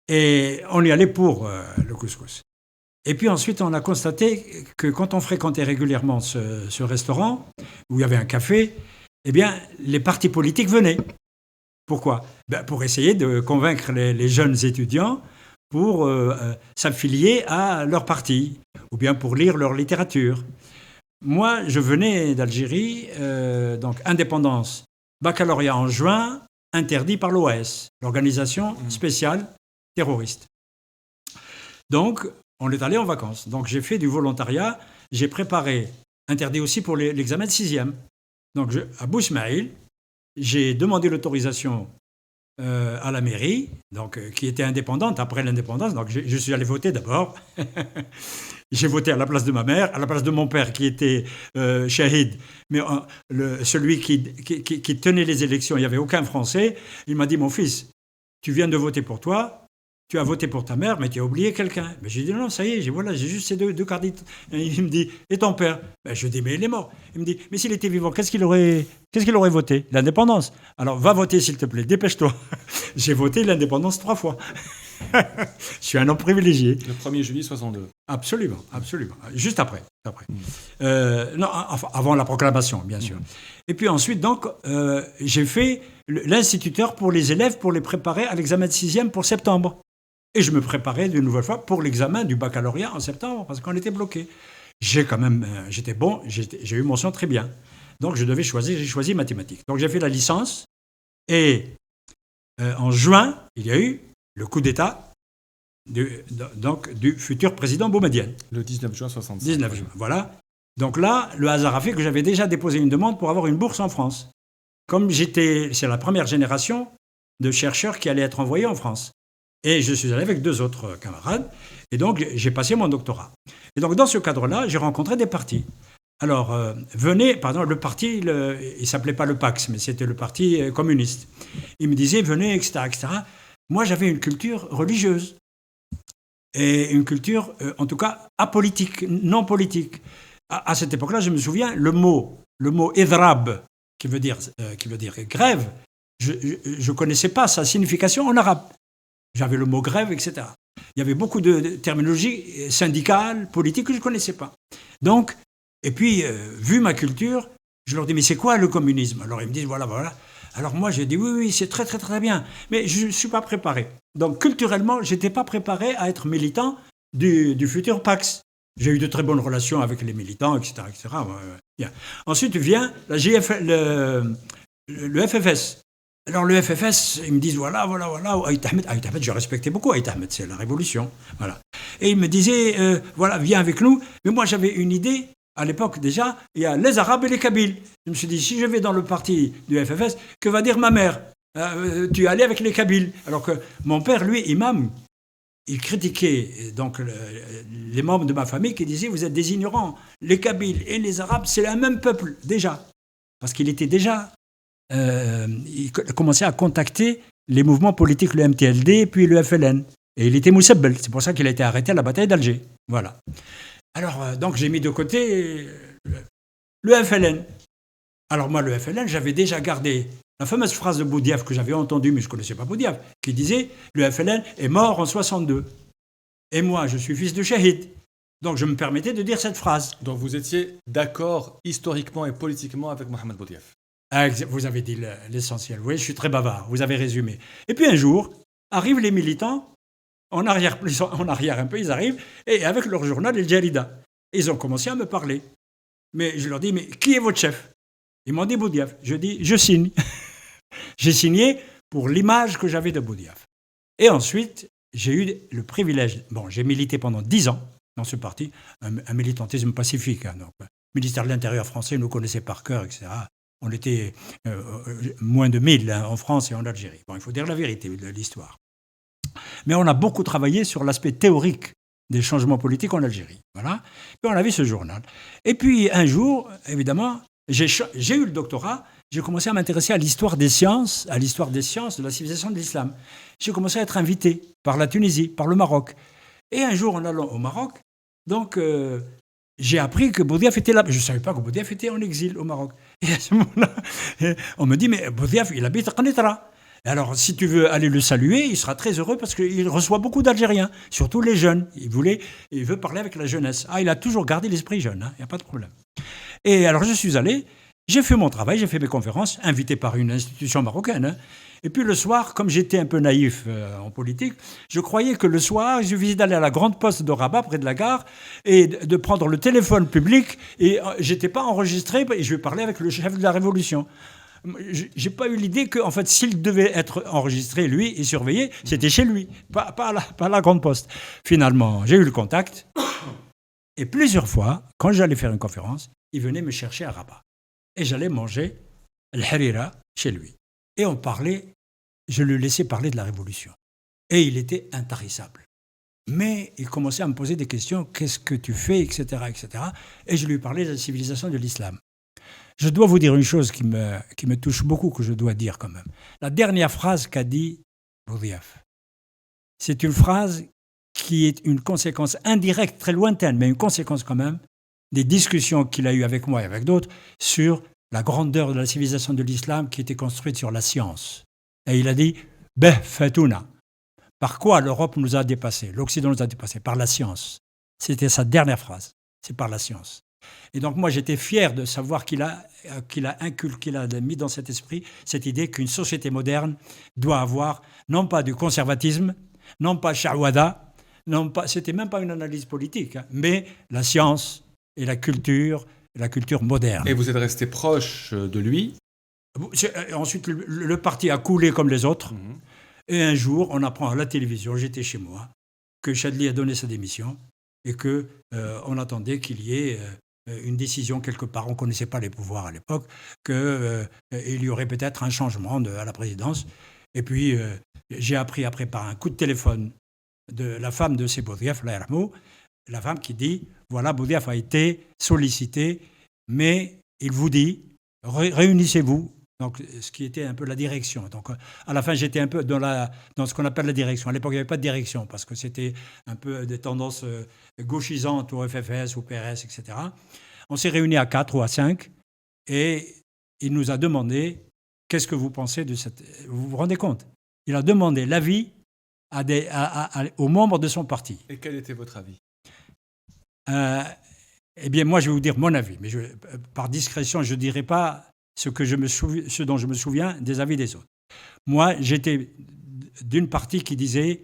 S2: Et on y allait pour le couscous. Et puis ensuite, on a constaté que quand on fréquentait régulièrement ce restaurant, où il y avait un café, eh bien, les partis politiques venaient. Pourquoi? Pour essayer de convaincre les jeunes étudiants pour s'affilier à leur parti, ou bien pour lire leur littérature. Moi, je venais d'Algérie, donc indépendance, baccalauréat en juin, interdit par l'OAS, l'organisation spéciale terroriste. Donc, on est allé en vacances. Donc, j'ai fait du volontariat, j'ai préparé, interdit aussi pour l'examen de 6e. Donc, à Bousmaïl, j'ai demandé l'autorisation à la mairie, donc, qui était indépendante après l'indépendance. Donc, je suis allé voter d'abord. J'ai voté à la place de ma mère, à la place de mon père qui était shahid, mais celui qui tenait les élections, il n'y avait aucun Français. Il m'a dit, mon fils, tu viens de voter pour toi, tu as voté pour ta mère, mais tu as oublié quelqu'un. Ben, j'ai dit, non, ça y est, j'ai juste ces deux cartes. Il me dit, et ton père? Ben, je dis, mais il est mort. Il me dit, mais s'il était vivant, qu'est-ce qu'il aurait voté? L'indépendance. Alors, va voter, s'il te plaît, dépêche-toi. J'ai voté l'indépendance 3 fois. Je suis un homme privilégié.
S1: Le 1er juillet 62.
S2: Absolument. Juste après. Non, enfin, avant la proclamation, bien sûr. Et puis ensuite, donc, j'ai fait l'instituteur pour les élèves pour les préparer à l'examen de 6e pour septembre. Et je me préparais une nouvelle fois pour l'examen du baccalauréat en septembre, parce qu'on était bloqué. J'étais bon, j'ai eu mention très bien. Donc, j'ai choisi mathématiques. Donc, j'ai fait la licence. Et en juin, il y a eu le coup d'État du futur président Boumedienne.
S1: Le 19 juin 65.
S2: 19 juin, voilà. Donc là, le hasard a fait que j'avais déjà déposé une demande pour avoir une bourse en France. Comme c'est la première génération de chercheurs qui allaient être envoyés en France. Et je suis allé avec 2 autres camarades. Et donc, j'ai passé mon doctorat. Et donc, dans ce cadre-là, j'ai rencontré des partis. Alors, le parti, il ne s'appelait pas le PAX, mais c'était le parti communiste. Il me disait, venez, etc., etc. Moi, j'avais une culture religieuse. Et une culture, en tout cas, apolitique, non politique. À cette époque-là, je me souviens, le mot idrab, qui veut dire grève, je ne connaissais pas sa signification en arabe. J'avais le mot grève, etc. Il y avait beaucoup de terminologie syndicale, politique que je ne connaissais pas. Donc, et puis, vu ma culture, je leur dis, mais c'est quoi le communisme? Alors ils me disent, voilà. Alors moi, j'ai dit, oui, c'est très, très, très bien. Mais je ne suis pas préparé. Donc, culturellement, je n'étais pas préparé à être militant du futur PAX. J'ai eu de très bonnes relations avec les militants, etc. Bien. Ensuite vient le FFS. Alors, le FFS, ils me disent, voilà. Aït Ahmed, je respectais beaucoup Aït Ahmed, c'est la révolution. Voilà. Et ils me disaient, viens avec nous. Mais moi, j'avais une idée. À l'époque, déjà, il y a les Arabes et les Kabyles. Je me suis dit, si je vais dans le parti du FFS, que va dire ma mère? Tu es allé avec les Kabyles. Alors que mon père, lui, imam, il critiquait donc les membres de ma famille qui disaient, vous êtes des ignorants. Les Kabyles et les Arabes, c'est le même peuple, déjà. Parce qu'il était déjà... il commençait à contacter les mouvements politiques, le MTLD, puis le FLN. Et il était moussabbel. C'est pour ça qu'il a été arrêté à la bataille d'Alger. Voilà. Alors, donc, j'ai mis de côté le FLN. Alors, moi, le FLN, j'avais déjà gardé la fameuse phrase de Boudiaf que j'avais entendue, mais je ne connaissais pas Boudiaf, qui disait « Le FLN est mort en 62 ». Et moi, je suis fils de shahid. Donc, je me permettais de dire cette phrase.
S1: Donc, vous étiez d'accord historiquement et politiquement avec Mohamed Boudiaf.
S2: Vous avez dit l'essentiel. Oui, je suis très bavard. Vous avez résumé. Et puis, un jour, arrivent les militants. En arrière un peu, ils arrivent, et avec leur journal, El Jarida. Ils ont commencé à me parler. Mais je leur dis, mais qui est votre chef? Ils m'ont dit Boudiaf. Je dis, je signe. J'ai signé pour l'image que j'avais de Boudiaf. Et ensuite, j'ai eu le privilège... Bon, j'ai milité pendant 10 ans dans ce parti, un militantisme pacifique. Hein, donc, le ministère de l'Intérieur français nous connaissait par cœur, etc. On était moins de 1000 en France et en Algérie. Bon, il faut dire la vérité de l'histoire. Mais on a beaucoup travaillé sur l'aspect théorique des changements politiques en Algérie. Voilà. Et on a vu ce journal. Et puis, un jour, évidemment, j'ai eu le doctorat, j'ai commencé à m'intéresser à l'histoire des sciences, de la civilisation de l'islam. J'ai commencé à être invité par la Tunisie, par le Maroc. Et un jour, en allant au Maroc, donc, j'ai appris que Boudiaf était là. Je ne savais pas que Boudiaf était en exil au Maroc. Et à ce moment-là, on me dit, mais Boudiaf, il habite à Qanitra. Alors, si tu veux aller le saluer, il sera très heureux parce qu'il reçoit beaucoup d'Algériens, surtout les jeunes. Il veut parler avec la jeunesse. Ah, il a toujours gardé l'esprit jeune, il n'y a pas de problème. Et alors, je suis allé, J'ai fait mon travail, j'ai fait mes conférences, invité par une institution marocaine. Hein. Et puis le soir, comme j'étais un peu naïf en politique, je croyais que le soir, il suffisait d'aller à la grande poste de Rabat, près de la gare, et de prendre le téléphone public. Et j'étais pas enregistré, et je vais parler avec le chef de la Révolution. J'ai pas eu l'idée que, en fait, s'il devait être enregistré, lui, et surveillé, c'était chez lui, pas à la grande poste. Finalement, j'ai eu le contact. Et plusieurs fois, quand j'allais faire une conférence, il venait me chercher à Rabat. Et j'allais manger le harira chez lui. Et on parlait, je lui laissais parler de la Révolution. Et il était intarissable. Mais il commençait à me poser des questions, qu'est-ce que tu fais, etc., etc. Et je lui parlais de la civilisation de l'islam. Je dois vous dire une chose qui me touche beaucoup, que je dois dire quand même. La dernière phrase qu'a dit Boudiaf, c'est une phrase qui est une conséquence indirecte, très lointaine, mais une conséquence quand même, des discussions qu'il a eues avec moi et avec d'autres sur la grandeur de la civilisation de l'islam qui était construite sur la science. Et il a dit « Beh, fatouna ». Par quoi l'Europe nous a dépassés, l'Occident nous a dépassés? Par la science. C'était sa dernière phrase, c'est par la science. Et donc moi j'étais fier de savoir qu'il a mis dans cet esprit cette idée qu'une société moderne doit avoir non pas du conservatisme, non pas shahwada, c'était même pas une analyse politique, hein, mais la science et la culture moderne.
S1: Et vous êtes resté proche de lui?
S2: Ensuite, le parti a coulé comme les autres. Et un jour, on apprend à la télévision, j'étais chez moi, que Chadli a donné sa démission et qu'on attendait qu'il y ait une décision quelque part. On ne connaissait pas les pouvoirs à l'époque, qu'il y aurait peut-être un changement à la présidence. Et puis, j'ai appris après par un coup de téléphone de la femme de Boudiaf, la femme qui dit « Voilà, Boudiaf a été sollicité, mais il vous dit, réunissez-vous ». Donc, ce qui était un peu la direction. Donc, à la fin, j'étais un peu dans ce qu'on appelle la direction. À l'époque, il n'y avait pas de direction, parce que c'était un peu des tendances gauchisantes au FFS, au PRS, etc. On s'est réunis à 4 ou à 5, et il nous a demandé « Qu'est-ce que vous pensez de cette… » Vous vous rendez compte? Il a demandé l'avis aux membres de son parti.
S1: Et quel était votre avis?
S2: Eh bien, moi, je vais vous dire mon avis, mais par discrétion, je ne dirai pas ce dont je me souviens des avis des autres. Moi, j'étais d'une partie qui disait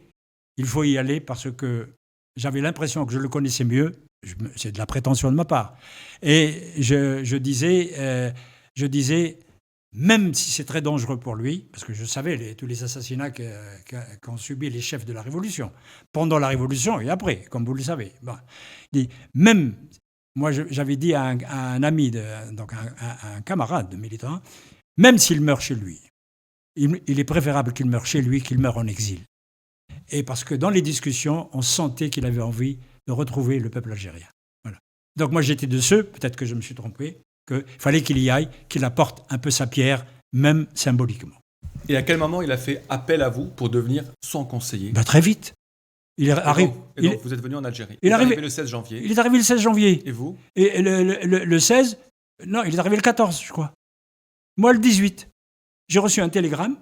S2: il faut y aller parce que j'avais l'impression que je le connaissais mieux. C'est de la prétention de ma part. Et je disais, même si c'est très dangereux pour lui, parce que je savais tous les assassinats qu'ont subis les chefs de la Révolution, pendant la Révolution et après, comme vous le savez. Bon, même, moi j'avais dit à un ami, donc un camarade de militant, même s'il meurt chez lui, il est préférable qu'il meure chez lui qu'il meure en exil. Et parce que dans les discussions, on sentait qu'il avait envie de retrouver le peuple algérien. Voilà. Donc moi j'étais de ceux, peut-être que je me suis trompé, qu'il fallait qu'il y aille, qu'il apporte un peu sa pierre, même symboliquement.
S1: Et à quel moment il a fait appel à vous pour devenir son conseiller?
S2: Très vite.
S1: Donc, vous êtes venu en Algérie. Il est arrivé le 16 janvier.
S2: Il est arrivé le 16 janvier.
S1: Et vous?
S2: Et le 16, non, il est arrivé le 14, je crois. Moi, le 18. J'ai reçu un télégramme.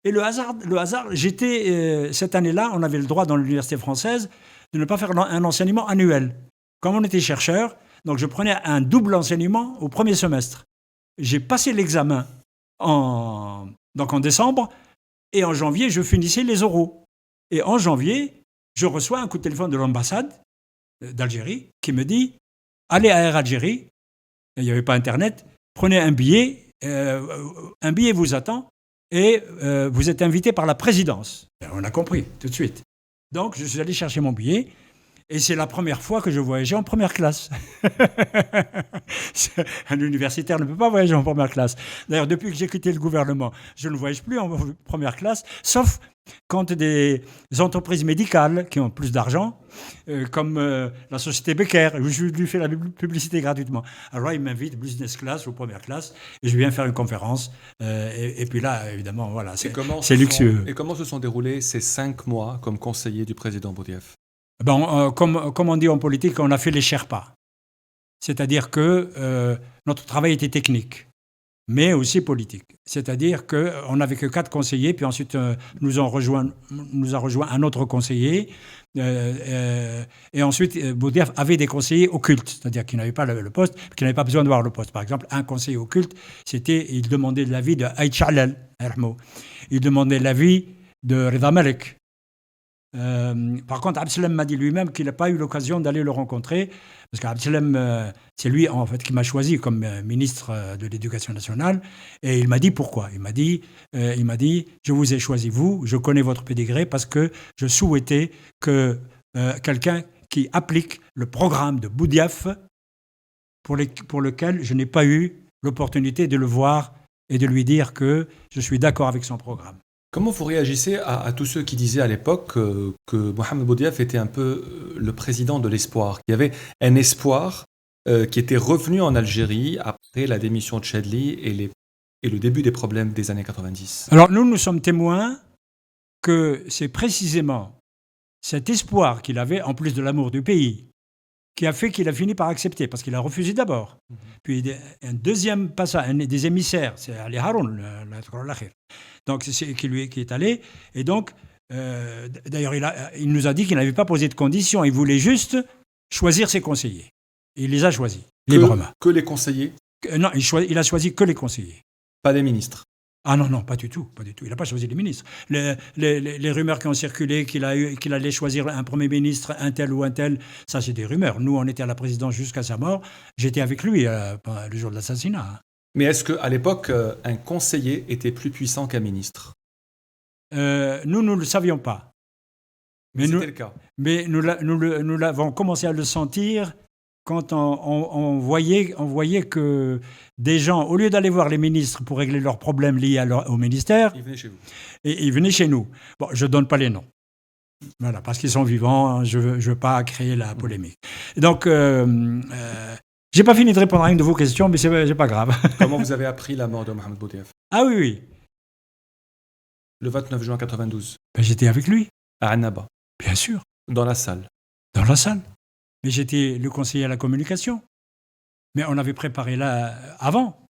S2: Et le hasard, j'étais, cette année-là, on avait le droit dans l'université française de ne pas faire un enseignement annuel. Comme on était chercheur, donc je prenais un double enseignement au premier semestre. J'ai passé l'examen en décembre, et en janvier, je finissais les oraux. Et en janvier, je reçois un coup de téléphone de l'ambassade d'Algérie qui me dit « Allez à Air Algérie », il n'y avait pas Internet, prenez un billet vous attend, et vous êtes invité par la présidence. On a compris tout de suite. Donc, je suis allé chercher mon billet. Et c'est la première fois que je voyageais en première classe. Un universitaire ne peut pas voyager en première classe. D'ailleurs, depuis que j'ai quitté le gouvernement, je ne voyage plus en première classe, sauf quand des entreprises médicales qui ont plus d'argent, comme la société Becker, où je lui fais la publicité gratuitement. Alors là, ils m'invitent business class ou première classe, et je viens faire une conférence. Et puis là, évidemment, voilà, c'est luxueux.
S1: Et comment se sont déroulés ces 5 mois comme conseiller du président Boudiaf?
S2: Comme on dit en politique, on a fait les Sherpas. C'est-à-dire que notre travail était technique. mais aussi politique. C'est-à-dire qu'on n'avait que 4 conseillers, puis ensuite nous a rejoint un autre conseiller, et ensuite Boudiaf avait des conseillers occultes, c'est-à-dire qu'ils n'avaient pas le poste, qu'ils n'avaient pas besoin de voir le poste. Par exemple, un conseiller occulte, il demandait l'avis de Aït Chalal, il demandait l'avis de Rida Malek. Par contre, Abdeslam m'a dit lui-même qu'il n'a pas eu l'occasion d'aller le rencontrer, parce qu'Abdeslam, c'est lui en fait qui m'a choisi comme ministre de l'Éducation nationale, et il m'a dit pourquoi. Il m'a dit, je vous ai choisi vous, je connais votre pédigré, parce que je souhaitais que quelqu'un qui applique le programme de Boudiaf, pour lequel je n'ai pas eu l'opportunité de le voir et de lui dire que je suis d'accord avec son programme.
S1: Comment vous réagissez à tous ceux qui disaient à l'époque que Mohamed Boudiaf était un peu le président de l'espoir, qu'il y avait un espoir qui était revenu en Algérie après la démission de Chadli et le début des problèmes des années 90?
S2: Alors nous sommes témoins que c'est précisément cet espoir qu'il avait, en plus de l'amour du pays, qui a fait qu'il a fini par accepter, parce qu'il a refusé d'abord. Puis un deuxième passage, un des émissaires, c'est Ali Haroun, donc qui est allé, et donc, d'ailleurs, il nous a dit qu'il n'avait pas posé de conditions, il voulait juste choisir ses conseillers. Et il les a choisis, librement.
S1: Que les conseillers?
S2: Non, il a choisi que les conseillers.
S1: Pas les ministres?
S2: Ah non, pas du tout. Il n'a pas choisi les ministres. Les rumeurs qui ont circulé qu'il allait choisir un premier ministre, un tel ou un tel, ça c'est des rumeurs. Nous, on était à la présidence jusqu'à sa mort. J'étais avec lui le jour de l'assassinat.
S1: Mais est-ce qu'à l'époque, un conseiller était plus puissant qu'un ministre?
S2: Nous ne le savions pas.
S1: Mais c'était le cas.
S2: Mais nous l'avons commencé à le sentir quand on voyait que des gens, au lieu d'aller voir les ministres pour régler leurs problèmes liés au ministère,
S1: ils venaient chez vous.
S2: Et ils venaient chez nous. Bon, je ne donne pas les noms. Voilà, parce qu'ils sont vivants, je ne veux pas créer la polémique. Donc, je n'ai pas fini de répondre à une de vos questions, mais ce n'est pas grave.
S1: Comment vous avez appris la mort de Mohamed Boudiaf?
S2: Ah oui.
S1: Le 29 juin 92.
S2: Ben, j'étais avec lui.
S1: À Annaba.
S2: Bien sûr.
S1: Dans la salle.
S2: Dans la salle. Mais j'étais le conseiller à la communication. Mais on avait préparé là avant.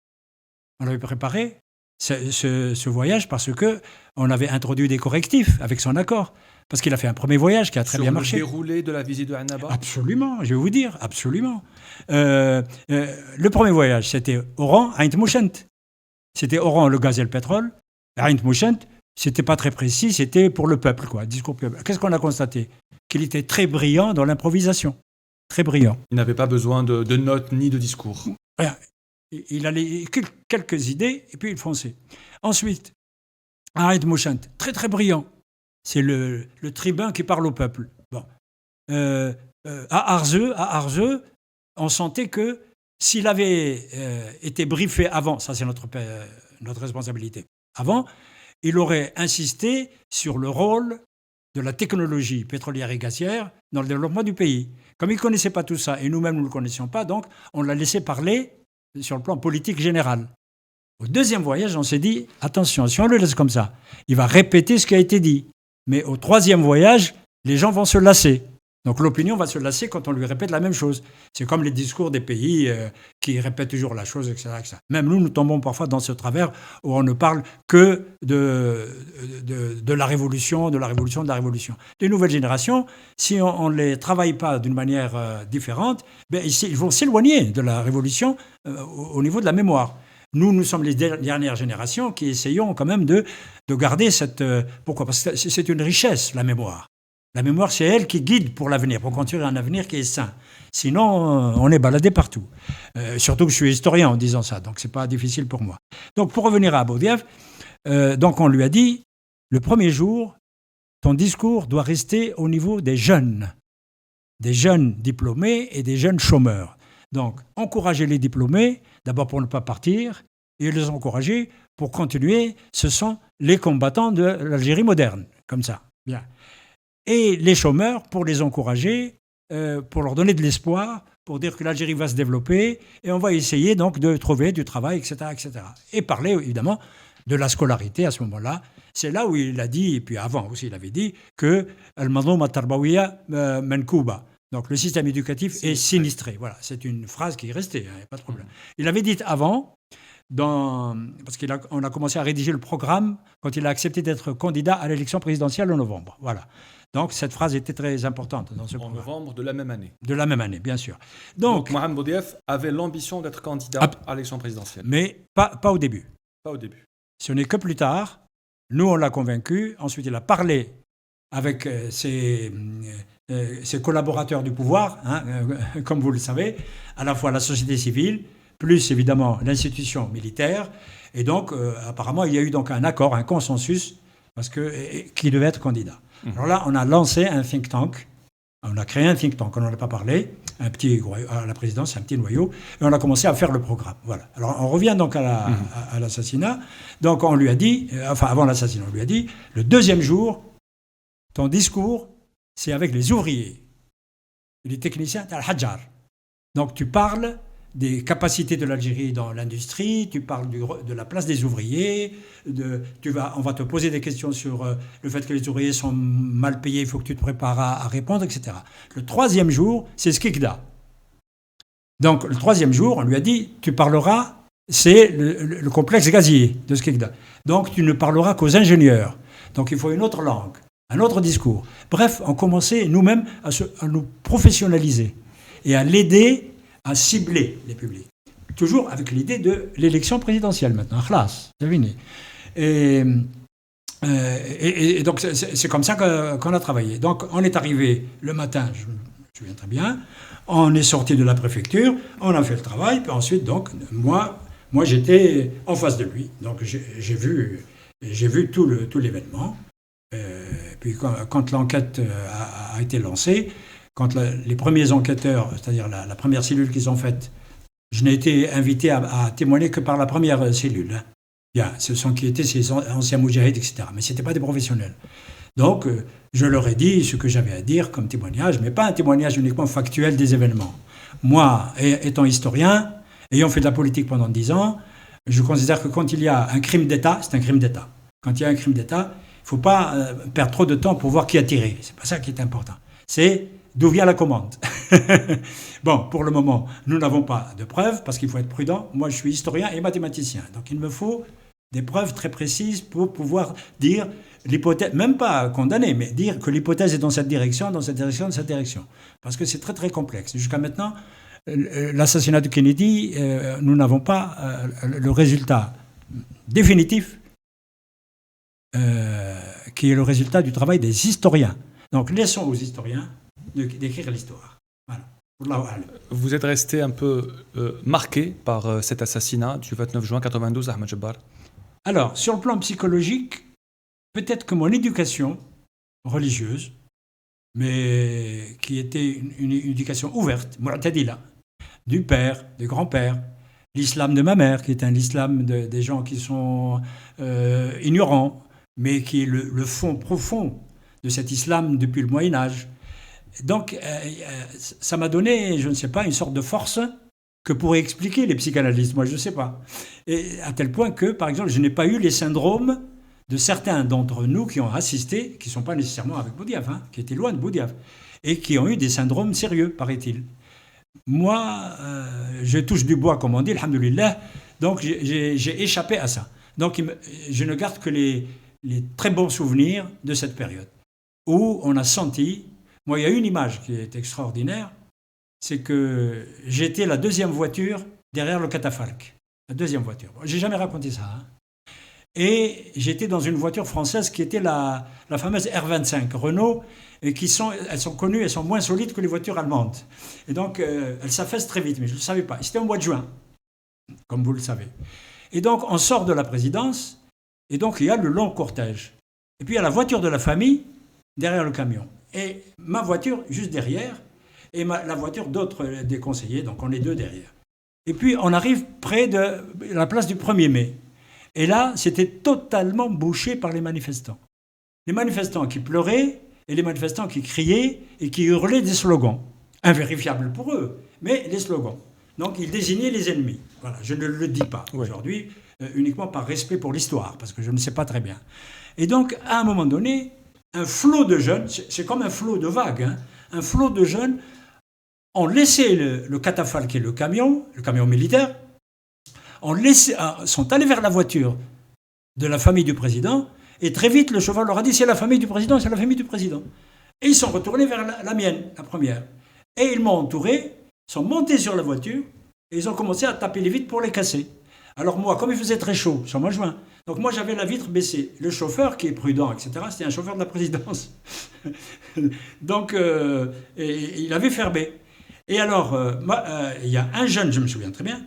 S2: On avait préparé ce voyage parce qu'on avait introduit des correctifs avec son accord. Parce qu'il a fait un premier voyage qui a très bien marché.
S1: Sur le déroulé de la visite de Annaba?
S2: Absolument, je vais vous dire, absolument. Le premier voyage, c'était Oran, Ain Mouchent. C'était Oran, le gaz et le pétrole. Ain Mouchent, c'était pas très précis, c'était pour le peuple, quoi, discours peuple. Qu'est-ce qu'on a constaté? Qu'il était très brillant dans l'improvisation. Très brillant.
S1: Il n'avait pas besoin de notes ni de discours.
S2: Rien. Il avait quelques idées et puis il fonçait. Ensuite, Ain Mouchent, très très brillant. C'est le tribun qui parle au peuple. Bon. À Arzeux, on sentait que s'il avait été briefé avant, ça c'est notre responsabilité, avant, il aurait insisté sur le rôle de la technologie pétrolière et gazière dans le développement du pays. Comme il ne connaissait pas tout ça, et nous-mêmes nous ne le connaissions pas, donc on l'a laissé parler sur le plan politique général. Au deuxième voyage, on s'est dit, attention, si on le laisse comme ça, il va répéter ce qui a été dit. Mais au troisième voyage, les gens vont se lasser. Donc l'opinion va se lasser quand on lui répète la même chose. C'est comme les discours des pays qui répètent toujours la chose, etc., etc. Même nous tombons parfois dans ce travers où on ne parle que de la révolution, de la révolution, de la révolution. Les nouvelles générations, si on ne les travaille pas d'une manière différente, ils vont s'éloigner de la révolution au niveau de la mémoire. Nous sommes les dernières générations qui essayons quand même de garder cette... pourquoi? Parce que c'est une richesse, la mémoire. La mémoire, c'est elle qui guide pour l'avenir, pour construire un avenir qui est sain. Sinon, on est baladé partout. Surtout que je suis historien en disant ça, donc c'est pas difficile pour moi. Donc, pour revenir à Boudiaf, donc on lui a dit, le premier jour, ton discours doit rester au niveau des jeunes diplômés et des jeunes chômeurs. Donc, encourager les diplômés, d'abord pour ne pas partir, et les encourager pour continuer. Ce sont les combattants de l'Algérie moderne, comme ça. Bien. Et les chômeurs, pour les encourager, pour leur donner de l'espoir, pour dire que l'Algérie va se développer, et on va essayer donc de trouver du travail, etc., etc. Et parler, évidemment, de la scolarité à ce moment-là. C'est là où il a dit, et puis avant aussi il avait dit, que « Al-Manzouma Tarbawiya Mankouba ». Donc le système éducatif est sinistré. Voilà, c'est une phrase qui est restée, pas de problème. Il avait dit avant parce qu'on a commencé à rédiger le programme quand il a accepté d'être candidat à l'élection présidentielle en novembre. Voilà. Donc cette phrase était très importante dans ce programme.
S1: En novembre de la même année.
S2: De la même année, bien sûr.
S1: Donc Mohamed Boudiaf avait l'ambition d'être candidat à l'élection présidentielle.
S2: Mais pas au début.
S1: Pas au début.
S2: Ce n'est que plus tard. Nous, on l'a convaincu. Ensuite, il a parlé avec ses collaborateurs du pouvoir, comme vous le savez, à la fois la société civile, plus évidemment l'institution militaire. Et donc, apparemment, il y a eu donc un accord, un consensus, qui devait être candidat. Alors là, on a lancé un think tank. On a créé un think tank, on n'en a pas parlé, à la présidence, un petit noyau, et on a commencé à faire le programme. Voilà. Alors on revient donc à l'assassinat. Donc on lui a dit, avant l'assassinat, on lui a dit, le deuxième jour, ton discours, c'est avec les ouvriers, les techniciens al-Hajjar. Donc tu parles des capacités de l'Algérie dans l'industrie, tu parles de la place des ouvriers, on va te poser des questions sur le fait que les ouvriers sont mal payés, il faut que tu te prépares à répondre, etc. Le troisième jour, c'est Skikda. Donc le troisième jour, on lui a dit, tu parleras, c'est le complexe gazier de Skikda. Donc tu ne parleras qu'aux ingénieurs. Donc il faut une autre langue, un autre discours. Bref, on commençait nous-mêmes à nous professionnaliser et à l'aider à cibler les publics. Toujours avec l'idée de l'élection présidentielle maintenant. Khlas, c'est fini. Et donc c'est comme ça qu'on a travaillé. Donc on est arrivé le matin, je me souviens très bien, on est sorti de la préfecture, on a fait le travail, puis ensuite donc moi j'étais en face de lui. Donc j'ai vu tout l'événement. Puis quand l'enquête a été lancée, quand les premiers enquêteurs, c'est-à-dire la première cellule qu'ils ont faite, je n'ai été invité à témoigner que par la première cellule. Bien, ce sont qui étaient ces anciens moudjahids, etc. Mais ce n'étaient pas des professionnels. Donc, je leur ai dit ce que j'avais à dire comme témoignage, mais pas un témoignage uniquement factuel des événements. Moi, étant historien, ayant fait de la politique pendant 10 ans, je considère que quand il y a un crime d'État, c'est un crime d'État. Quand il y a un crime d'État, il ne faut pas perdre trop de temps pour voir qui a tiré. Ce n'est pas ça qui est important. C'est d'où vient la commande. Bon, pour le moment, nous n'avons pas de preuves parce qu'il faut être prudent. Moi, je suis historien et mathématicien. Donc, il me faut des preuves très précises pour pouvoir dire l'hypothèse, même pas condamner, mais dire que l'hypothèse est dans cette direction, dans cette direction, dans cette direction. Parce que c'est très, très complexe. Jusqu'à maintenant, l'assassinat de Kennedy, nous n'avons pas le résultat définitif qui est le résultat du travail des historiens. Donc, laissons aux historiens d'écrire l'histoire. Voilà.
S1: Vous êtes resté un peu marqué par cet assassinat du 29 juin 92 à Ahmed Jabbar.
S2: Alors, sur le plan psychologique, peut-être que mon éducation religieuse, mais qui était une éducation ouverte, mu'tadila, du père, du grand-père, l'islam de ma mère, qui est un islam des gens qui sont ignorants, mais qui est le fond profond de cet islam depuis le Moyen-Âge. Donc, ça m'a donné, je ne sais pas, une sorte de force que pourraient expliquer les psychanalystes, moi je ne sais pas. Et à tel point que, par exemple, je n'ai pas eu les syndromes de certains d'entre nous qui ont assisté, qui ne sont pas nécessairement avec Boudiaf, qui étaient loin de Boudiaf, et qui ont eu des syndromes sérieux, paraît-il. Moi, je touche du bois, comme on dit, alhamdoulilah, donc j'ai échappé à ça. Donc je ne garde que les très bons souvenirs de cette période, où on a senti, moi il y a une image qui est extraordinaire, c'est que j'étais la deuxième voiture derrière le catafalque. La deuxième voiture. J'ai jamais raconté ça. Et j'étais dans une voiture française qui était la fameuse R25 Renault, et elles sont connues, elles sont moins solides que les voitures allemandes. Et donc, elles s'affaissent très vite, mais je ne le savais pas. C'était au mois de juin, comme vous le savez. Et donc, on sort de la présidence, et donc il y a le long cortège. Et puis, il y a la voiture de la famille derrière le camion. Et ma voiture juste derrière, et la voiture d'autres des conseillers, donc on est deux derrière. Et puis on arrive près de la place du 1er mai. Et là, c'était totalement bouché par les manifestants. Les manifestants qui pleuraient et les manifestants qui criaient et qui hurlaient des slogans. Invérifiables pour eux, mais les slogans. Donc ils désignaient les ennemis. Voilà, je ne le dis pas aujourd'hui, uniquement par respect pour l'histoire, parce que je ne sais pas très bien. Et donc, à un moment donné, un flot de jeunes, c'est comme un flot de vagues, un flot de jeunes ont laissé le catafalque et le camion militaire, sont allés vers la voiture de la famille du président, et très vite, le chauffeur leur a dit « c'est la famille du président, c'est la famille du président ». Et ils sont retournés vers la mienne, la première. Et ils m'ont entouré, sont montés sur la voiture, et ils ont commencé à taper les vitres pour les casser. Alors moi, comme il faisait très chaud, sur mois de juin, donc moi j'avais la vitre baissée. Le chauffeur, qui est prudent, etc., c'était un chauffeur de la présidence. Donc il avait fermé. Et alors, il y a un jeune, je me souviens très bien,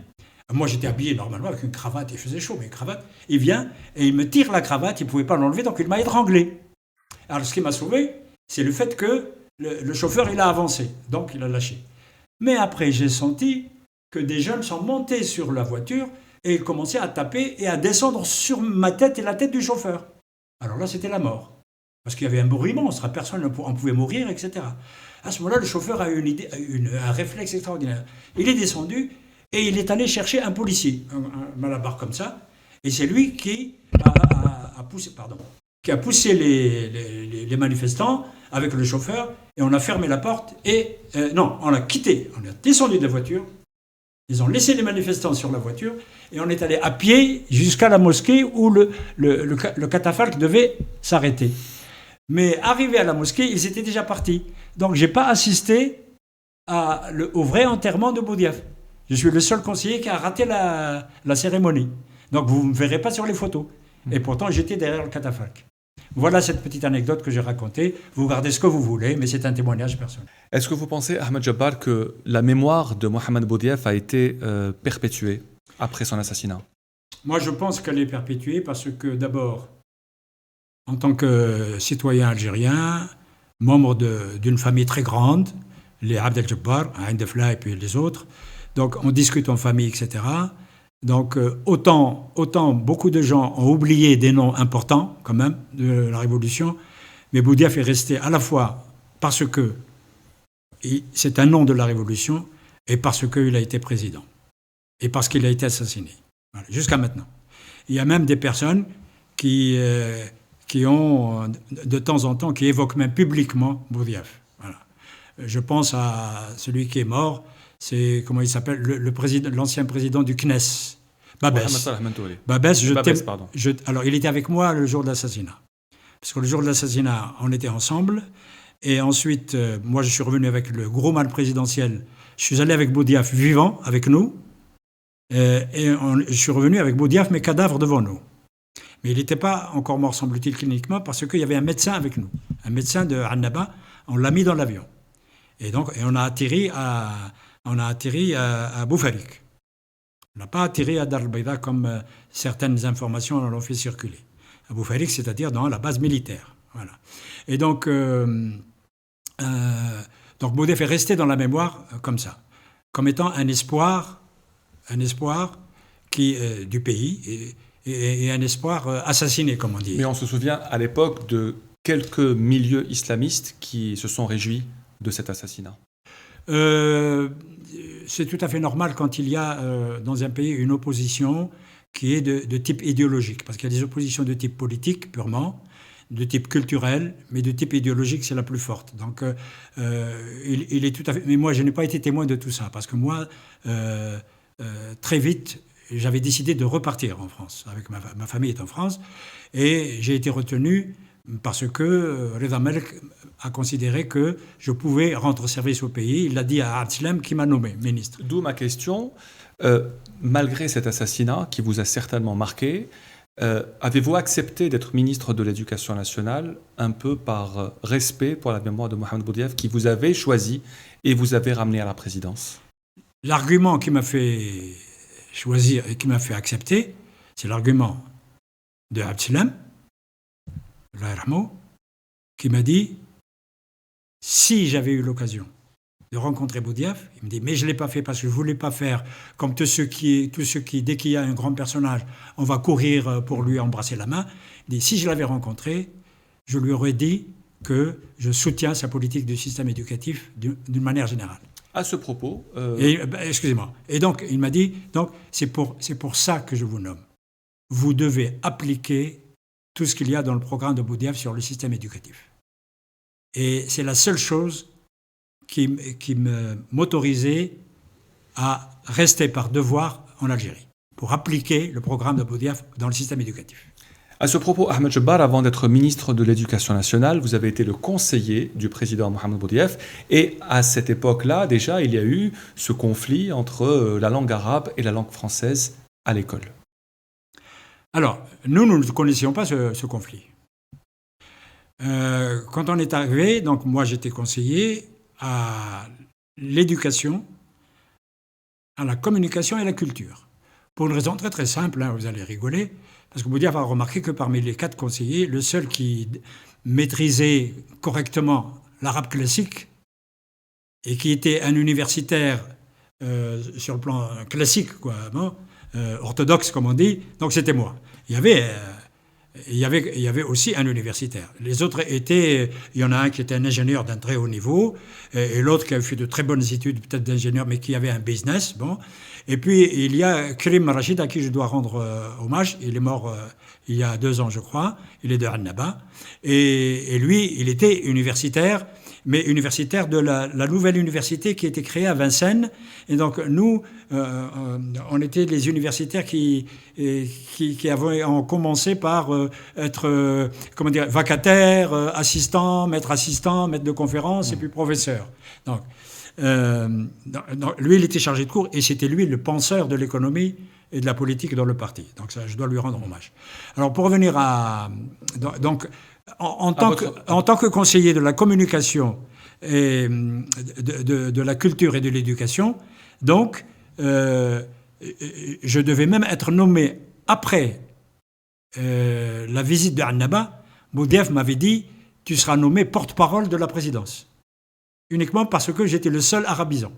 S2: moi j'étais habillé normalement avec une cravate, il faisait chaud, mais une cravate, il vient et il me tire la cravate, il ne pouvait pas l'enlever, donc il m'a étranglé. Alors ce qui m'a sauvé, c'est le fait que le chauffeur, il a avancé, donc il a lâché. Mais après, j'ai senti que des jeunes sont montés sur la voiture et ils commençaient à taper et à descendre sur ma tête et la tête du chauffeur. Alors là, c'était la mort. Parce qu'il y avait un bruit monstre, personne ne pouvait mourir, etc. À ce moment-là, le chauffeur a eu un réflexe extraordinaire. Il est descendu et il est allé chercher un policier, un malabar comme ça, et c'est lui qui a poussé les manifestants avec le chauffeur, et on a fermé la porte, on a quitté, on a descendu de la voiture, ils ont laissé les manifestants sur la voiture, et on est allé à pied jusqu'à la mosquée où le catafalque devait s'arrêter. Mais arrivé à la mosquée, ils étaient déjà partis. Donc je n'ai pas assisté au vrai enterrement de Boudiaf. Je suis le seul conseiller qui a raté la cérémonie. Donc vous ne me verrez pas sur les photos. Et pourtant, j'étais derrière le catafalque. Voilà cette petite anecdote que j'ai racontée. Vous gardez ce que vous voulez, mais c'est un témoignage personnel.
S1: Est-ce que vous pensez, Ahmed Jabbar, que la mémoire de Mohamed Boudiaf a été perpétuée après son assassinat?
S2: Moi, je pense qu'elle est perpétuée parce que, d'abord, en tant que citoyen algérien, membre d'une famille très grande, les Abd el-Jabbar, Ain Defla et puis les autres, donc on discute en famille, etc. Donc autant beaucoup de gens ont oublié des noms importants quand même de la Révolution, mais Boudiaf est resté à la fois parce que c'est un nom de la Révolution et parce qu'il a été président et parce qu'il a été assassiné. Voilà, jusqu'à maintenant. Il y a même des personnes qui ont de temps en temps, qui évoquent même publiquement Boudiaf. Voilà. Je pense à celui qui est mort, c'est, comment il s'appelle, l'ancien président du CNES, Babès. Alors, il était avec moi le jour de l'assassinat. Parce que le jour de l'assassinat, on était ensemble. Et ensuite, moi, je suis revenu avec le gros mal présidentiel. Je suis allé avec Boudiaf vivant, avec nous. Je suis revenu avec Boudiaf, mes cadavres devant nous. Mais il n'était pas encore mort, semble-t-il, cliniquement, parce qu'il y avait un médecin avec nous. Un médecin de Annaba. On l'a mis dans l'avion. Et on a atterri à Boufarik. On n'a pas atterri à Dar el-Baïda comme certaines informations l'ont fait circuler. À Boufarik, c'est-à-dire dans la base militaire. Voilà. Et donc Boudiaf est resté dans la mémoire comme ça, comme étant un espoir du pays et un espoir assassiné, comme on dit.
S1: Mais on se souvient à l'époque de quelques milieux islamistes qui se sont réjouis de cet assassinat.
S2: C'est tout à fait normal quand il y a dans un pays une opposition qui est de type idéologique, parce qu'il y a des oppositions de type politique purement, de type culturel, mais de type idéologique, c'est la plus forte. Donc, il est tout à fait... Mais moi, je n'ai pas été témoin de tout ça, parce que moi, très vite, j'avais décidé de repartir en France. Avec ma famille est en France, et j'ai été retenu parce que Reda Melk a considéré que je pouvais rendre service au pays. Il l'a dit à Abdeslam qui m'a nommé ministre.
S1: D'où ma question. Malgré cet assassinat qui vous a certainement marqué, avez-vous accepté d'être ministre de l'Éducation nationale un peu par respect pour la mémoire de Mohamed Boudiaf qui vous avait choisi et vous avez ramené à la présidence?
S2: L'argument qui m'a fait choisir et qui m'a fait accepter, c'est l'argument de Abdeslam, qui m'a dit, si j'avais eu l'occasion de rencontrer Boudiaf, il me dit, mais je ne l'ai pas fait parce que je ne voulais pas faire comme tous ceux qui, dès qu'il y a un grand personnage, on va courir pour lui embrasser la main. Il dit, si je l'avais rencontré, je lui aurais dit que je soutiens sa politique de système éducatif d'une manière générale.
S1: À ce propos...
S2: Excusez-moi. Et donc, il m'a dit, donc, c'est pour ça que je vous nomme. Vous devez appliquer tout ce qu'il y a dans le programme de Boudiaf sur le système éducatif. Et c'est la seule chose qui m'autorisait à rester par devoir en Algérie. pour appliquer le programme de Boudiaf dans le système éducatif.
S1: À ce propos, Ahmed Jebbar, avant d'être ministre de l'Éducation nationale, vous avez été le conseiller du président Mohamed Boudiaf. Et à cette époque-là, déjà, il y a eu ce conflit entre la langue arabe et la langue française à l'école.
S2: Alors, nous ne connaissions pas ce conflit. Quand on est arrivé, donc moi j'étais conseiller à l'éducation, à la communication et à la culture. Pour une raison très très simple, hein, vous allez rigoler, parce que Boudiaf a remarqué que parmi les 4 conseillers, le seul qui maîtrisait correctement l'arabe classique et qui était un universitaire sur le plan classique, quoi, bon, orthodoxe comme on dit, donc c'était moi. Il y avait aussi un universitaire. Les autres étaient, il y en a un qui était un ingénieur d'un très haut niveau, et l'autre qui avait fait de très bonnes études, peut-être d'ingénieur, mais qui avait un business, bon. Et puis, il y a Karim Rachid, à qui je dois rendre hommage. Il est mort il y a 2 ans, je crois. Il est de Annaba. Et lui, il était universitaire, mais universitaire de la nouvelle université qui a été créée à Vincennes. Et donc, nous, on était les universitaires qui ont commencé par être, vacataires, assistants, maître de conférence, et puis professeur. Donc, lui, il était chargé de cours et c'était lui le penseur de l'économie et de la politique dans le parti. Donc ça, je dois lui rendre hommage. Alors pour revenir à... Donc, en tant que conseiller de la communication et de la culture et de l'éducation, donc, je devais même être nommé après la visite de Annaba. Boudiaf m'avait dit « Tu seras nommé porte-parole de la présidence ». Uniquement parce que j'étais le seul arabisant.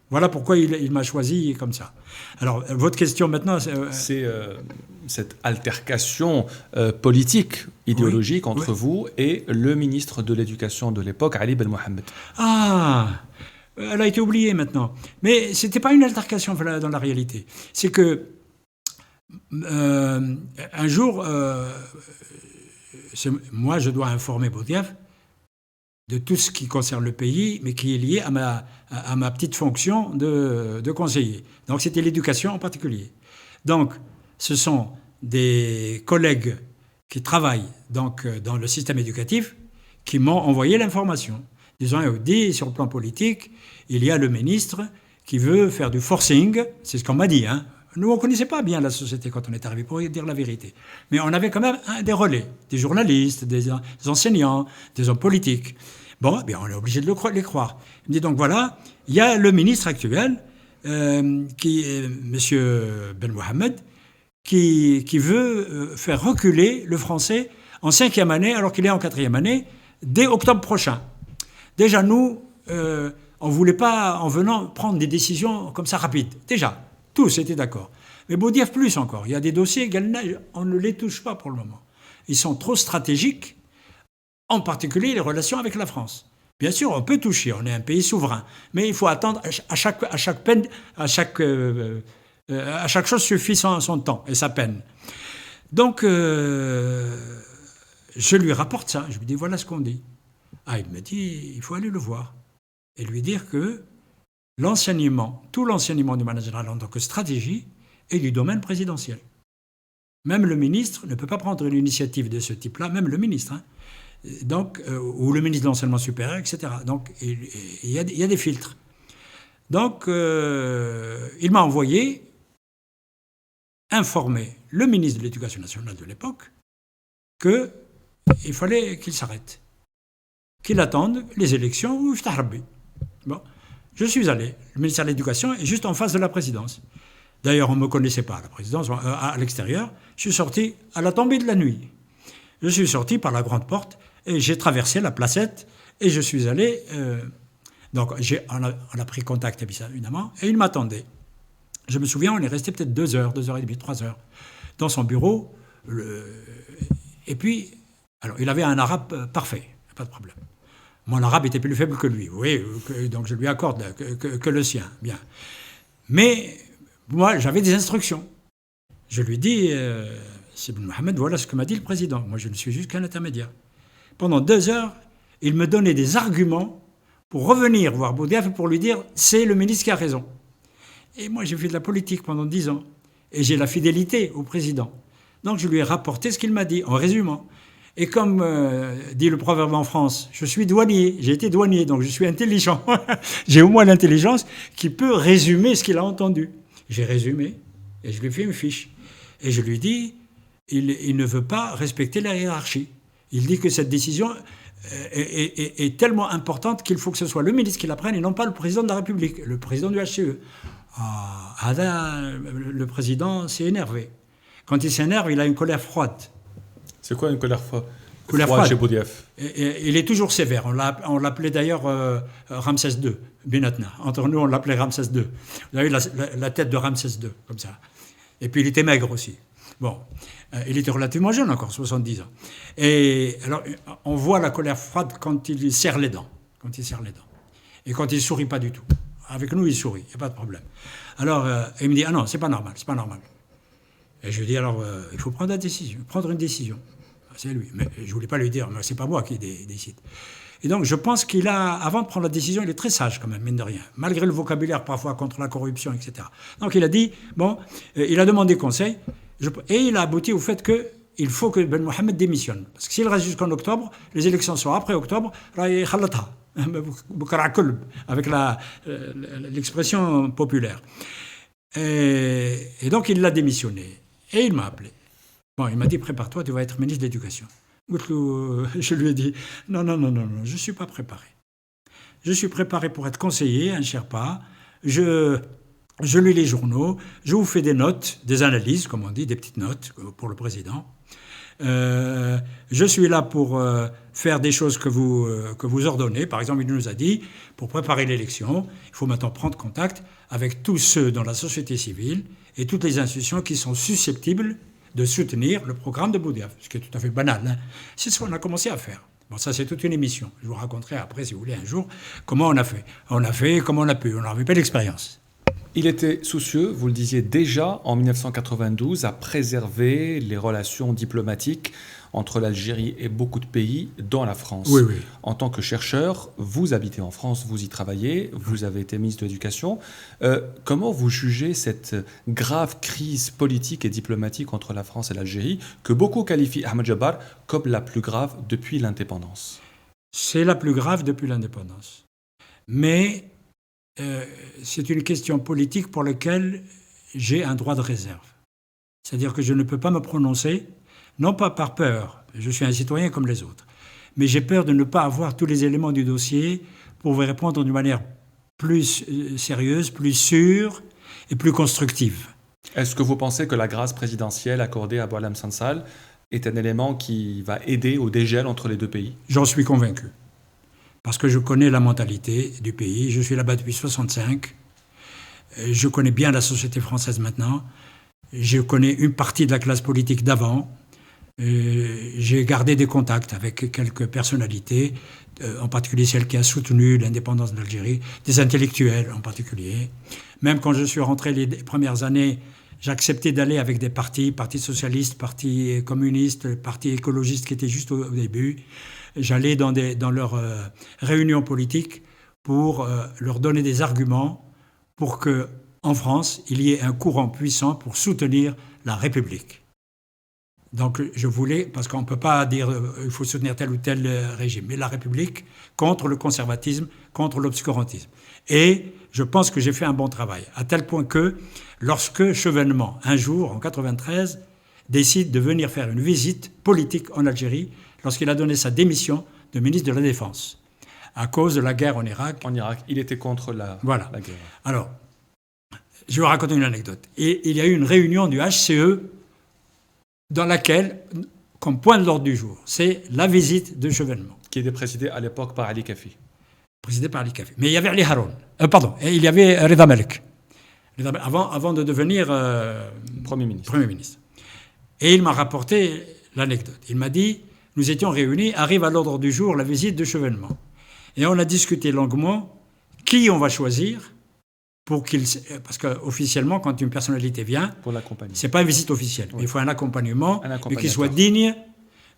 S2: Voilà pourquoi il m'a choisi comme ça. Alors, votre question maintenant...
S1: C'est cette altercation politique, idéologique, entre vous et le ministre de l'Éducation de l'époque, Ali Ben Mohamed.
S2: Ah, elle a été oubliée maintenant. Mais ce n'était pas une altercation dans la réalité. C'est que, un jour, moi, je dois informer Boudiaf de tout ce qui concerne le pays, mais qui est lié à ma petite fonction de conseiller. Donc c'était l'éducation en particulier. Donc ce sont des collègues qui travaillent donc, dans le système éducatif qui m'ont envoyé l'information. Ils ont dit, sur le plan politique, il y a le ministre qui veut faire du forcing, c'est ce qu'on m'a dit, hein. Nous, on ne connaissait pas bien la société quand on est arrivé, pour dire la vérité. Mais on avait quand même des relais, des journalistes, des enseignants, des hommes politiques. Bon, bien, on est obligé de les croire. Il me dit donc voilà, il y a le ministre actuel, qui est M. Ben Mohamed, qui veut faire reculer le français en 5e année, alors qu'il est en 4e année, dès octobre prochain. Déjà, nous, on ne voulait pas, en venant, prendre des décisions comme ça rapides. Déjà. Tous étaient d'accord. Mais Boudiaf plus encore. Il y a des dossiers, on ne les touche pas pour le moment. Ils sont trop stratégiques, en particulier les relations avec la France. Bien sûr, on peut toucher, on est un pays souverain. Mais il faut attendre, à chaque chose suffit son temps et sa peine. Donc, je lui rapporte ça. Je lui dis, voilà ce qu'on dit. Ah, il me dit, il faut aller le voir. Et lui dire que tout l'enseignement du management en tant que stratégie est du domaine présidentiel. Même le ministre ne peut pas prendre une initiative de ce type-là, même le ministre, hein. Donc, ou le ministre de l'enseignement supérieur, etc. Donc, il y a des filtres. Donc, il m'a envoyé informer le ministre de l'Éducation nationale de l'époque qu'il fallait qu'il s'arrête, qu'il attende les élections ou Ftahrabi. Bon. Je suis allé. Le ministère de l'Éducation est juste en face de la présidence. D'ailleurs, on ne me connaissait pas à la présidence, à l'extérieur. Je suis sorti à la tombée de la nuit. Je suis sorti par la grande porte et j'ai traversé la placette et je suis allé... donc, on a pris contact, évidemment, et il m'attendait. Je me souviens, on est resté peut-être 2 heures, 2 heures et demie, 3 heures, dans son bureau. Et puis, alors, il avait un arabe parfait, pas de problème. Mon arabe était plus faible que lui, oui, donc je lui accorde que le sien, bien. Mais moi, j'avais des instructions. Je lui dis, c'est Ben Mohamed, voilà ce que m'a dit le président. Moi, je ne suis juste qu'un intermédiaire. Pendant 2 heures, il me donnait des arguments pour revenir voir Boudiaf et pour lui dire, c'est le ministre qui a raison. Et moi, j'ai fait de la politique pendant 10 ans. et j'ai la fidélité au président. Donc je lui ai rapporté ce qu'il m'a dit, en résumant. Et comme dit le proverbe en France, je suis douanier, j'ai été douanier, donc je suis intelligent. J'ai au moins l'intelligence qui peut résumer ce qu'il a entendu. J'ai résumé, et je lui ai fait une fiche. Et je lui dis, il ne veut pas respecter la hiérarchie. Il dit que cette décision est tellement importante qu'il faut que ce soit le ministre qui la prenne et non pas le président de la République, le président du HCE. Le président s'est énervé. Quand il s'énerve, il a une colère froide.
S1: C'est quoi une colère froide
S2: chez
S1: Boudiaf?
S2: Il est toujours sévère. On l'appelait d'ailleurs Ramsès II, Benatna. Entre nous, on l'appelait Ramsès II. Vous avez la tête de Ramsès II, comme ça. Et puis il était maigre aussi. Bon, il était relativement jeune encore, 70 ans. Et alors, on voit la colère froide quand il serre les dents. Et quand il ne sourit pas du tout. Avec nous, il sourit, il n'y a pas de problème. Alors, il me dit, ah non, c'est pas normal. Et je lui dis, alors, il faut prendre une décision. C'est lui. Mais je ne voulais pas lui dire, mais c'est pas moi qui décide. Et donc, je pense avant de prendre la décision, il est très sage quand même, mine de rien. Malgré le vocabulaire parfois contre la corruption, etc. Donc, il a dit, il a demandé conseil, et il a abouti au fait qu'il faut que Ben Mohamed démissionne. Parce que s'il reste jusqu'en octobre, les élections sont après octobre, avec l'expression populaire. Et donc, il l'a démissionné. Et il m'a appelé. Il m'a dit, prépare-toi, tu vas être ministre de l'Éducation. Je lui ai dit, non, je ne suis pas préparé. Je suis préparé pour être conseiller, un Sherpa. Je lis les journaux, je vous fais des notes, des analyses, comme on dit, des petites notes pour le président. Je suis là pour faire des choses que vous ordonnez. Par exemple, il nous a dit, pour préparer l'élection, il faut maintenant prendre contact avec tous ceux dans la société civile et toutes les institutions qui sont susceptibles de soutenir le programme de Boudiaf, ce qui est tout à fait banal. Hein. C'est ce qu'on a commencé à faire. Bon, ça, c'est toute une émission. Je vous raconterai après, si vous voulez, un jour, comment on a fait. On a fait comme on a pu. On n'avait pas d'expérience.
S1: Il était soucieux, vous le disiez déjà, en 1992, à préserver les relations diplomatiques entre l'Algérie et beaucoup de pays, dont la France.
S2: Oui.
S1: En tant que chercheur, vous habitez en France, vous y travaillez, vous avez été ministre de l'Éducation. Comment vous jugez cette grave crise politique et diplomatique entre la France et l'Algérie, que beaucoup qualifient, Ahmed Jabbar, comme la plus grave depuis l'indépendance?
S2: C'est la plus grave depuis l'indépendance. Mais c'est une question politique pour laquelle j'ai un droit de réserve. C'est-à-dire que je ne peux pas me prononcer, non pas par peur, je suis un citoyen comme les autres, mais j'ai peur de ne pas avoir tous les éléments du dossier pour vous répondre d'une manière plus sérieuse, plus sûre et plus constructive.
S1: Est-ce que vous pensez que la grâce présidentielle accordée à Boualem Sansal est un élément qui va aider au dégel entre les deux pays?
S2: J'en suis convaincu. Parce que je connais la mentalité du pays. Je suis là-bas depuis 1965. Je connais bien la société française maintenant. Je connais une partie de la classe politique d'avant. J'ai gardé des contacts avec quelques personnalités, en particulier celle qui a soutenu l'indépendance de l'Algérie, des intellectuels en particulier. Même quand je suis rentré les premières années, j'acceptais d'aller avec des partis socialistes, partis communistes, partis écologistes qui étaient juste au début. J'allais dans leurs réunions politiques pour leur donner des arguments pour qu'en France, il y ait un courant puissant pour soutenir la République. Donc je voulais, parce qu'on ne peut pas dire il faut soutenir tel ou tel régime, mais la République contre le conservatisme, contre l'obscurantisme. Et je pense que j'ai fait un bon travail, à tel point que lorsque Chevènement, un jour, en 1993, décide de venir faire une visite politique en Algérie, lorsqu'il a donné sa démission de ministre de la Défense, à cause de la guerre en Irak.
S1: En Irak, il était contre la guerre.
S2: Alors, je vais vous raconter une anecdote. Et il y a eu une réunion du HCE dans laquelle, comme point de l'ordre du jour, c'est la visite de Chevènement.
S1: Qui était présidée à l'époque par Ali Kafi.
S2: Présidée par Ali Kafi. Mais il y avait Ali Haroun. Et il y avait Reda Malek. Avant de devenir
S1: Premier ministre.
S2: Et il m'a rapporté l'anecdote. Il m'a dit, nous étions réunis, arrive à l'ordre du jour la visite de Chevènement. Et on a discuté longuement qui on va choisir parce qu'officiellement, quand une personnalité vient, ce n'est pas une visite officielle. Oui. Il faut un accompagnement mais qui soit digne,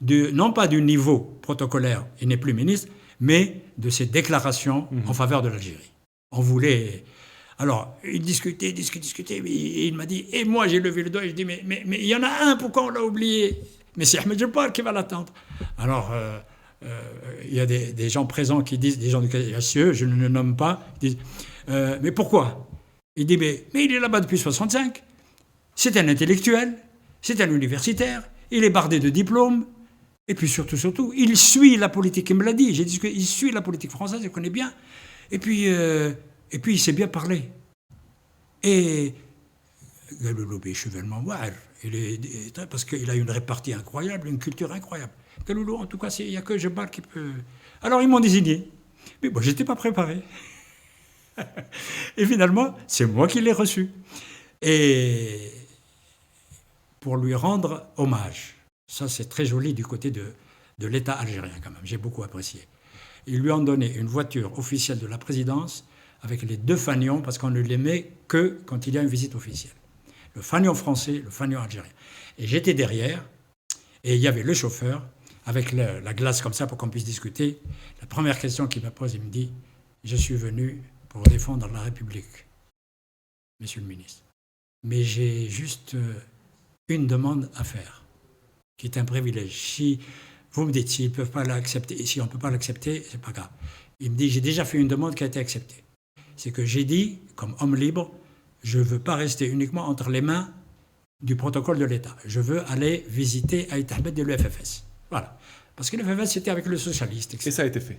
S2: non pas du niveau protocolaire, il n'est plus ministre, mais de ses déclarations en faveur de l'Algérie. On voulait Alors, il discutait, mais il m'a dit, et moi j'ai levé le doigt et je dis, mais il y en a un, pourquoi on l'a oublié? Mais c'est Ahmed Jabbar qui va l'attendre. Alors, il y a des gens présents qui disent, des gens du KSCE, je ne le nomme pas, ils disent, mais pourquoi? Il dit, mais il est là-bas depuis 65, c'est un intellectuel, c'est un universitaire, il est bardé de diplômes, et puis surtout, il suit la politique, il me l'a dit, j'ai dit qu'il suit la politique française, il connaît bien, et puis il sait bien parler. Et Galoulou Béchevelman Ouar, parce qu'il a une répartie incroyable, une culture incroyable. Galoulou, en tout cas, il n'y a que Jabbar qui peut... Alors ils m'ont désigné, mais moi je n'étais pas préparé. Et finalement, c'est moi qui l'ai reçu. Et pour lui rendre hommage, ça c'est très joli du côté de l'État algérien quand même, j'ai beaucoup apprécié. Ils lui ont donné une voiture officielle de la présidence avec les 2 fanions, parce qu'on ne les met que quand il y a une visite officielle. Le fanion français, le fanion algérien. Et j'étais derrière, et il y avait le chauffeur, avec la glace comme ça pour qu'on puisse discuter. La première question qu'il me pose, il me dit « Je suis venu pour défendre la République, monsieur le ministre. Mais j'ai juste une demande à faire, qui est un privilège. Si vous me dites, s'ils ne peuvent pas l'accepter, et si on ne peut pas l'accepter, c'est pas grave. » Il me dit « J'ai déjà fait une demande qui a été acceptée. C'est que j'ai dit, comme homme libre, je ne veux pas rester uniquement entre les mains du protocole de l'État. Je veux aller visiter Aït Ahmed de l'UFFS. » Voilà. Parce que l'UFFS, c'était avec le socialiste, etc.
S1: Et ça a été fait.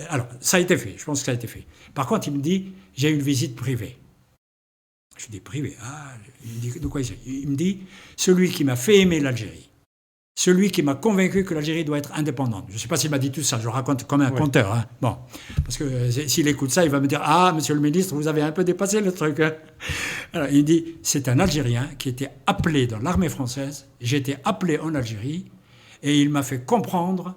S2: Alors, ça a été fait. Je pense que ça a été fait. Par contre, il me dit, j'ai une visite privée. Je dis, privée? Ah, il me dit, de quoi il s'agit? Il me dit, celui qui m'a fait aimer l'Algérie, celui qui m'a convaincu que l'Algérie doit être indépendante. Je ne sais pas s'il m'a dit tout ça, je raconte comme un conteur. Hein. Bon, parce que s'il écoute ça, il va me dire « Ah, monsieur le ministre, vous avez un peu dépassé le truc. Hein. » Alors, il dit « C'est un Algérien qui était appelé dans l'armée française. J'étais appelé en Algérie et il m'a fait comprendre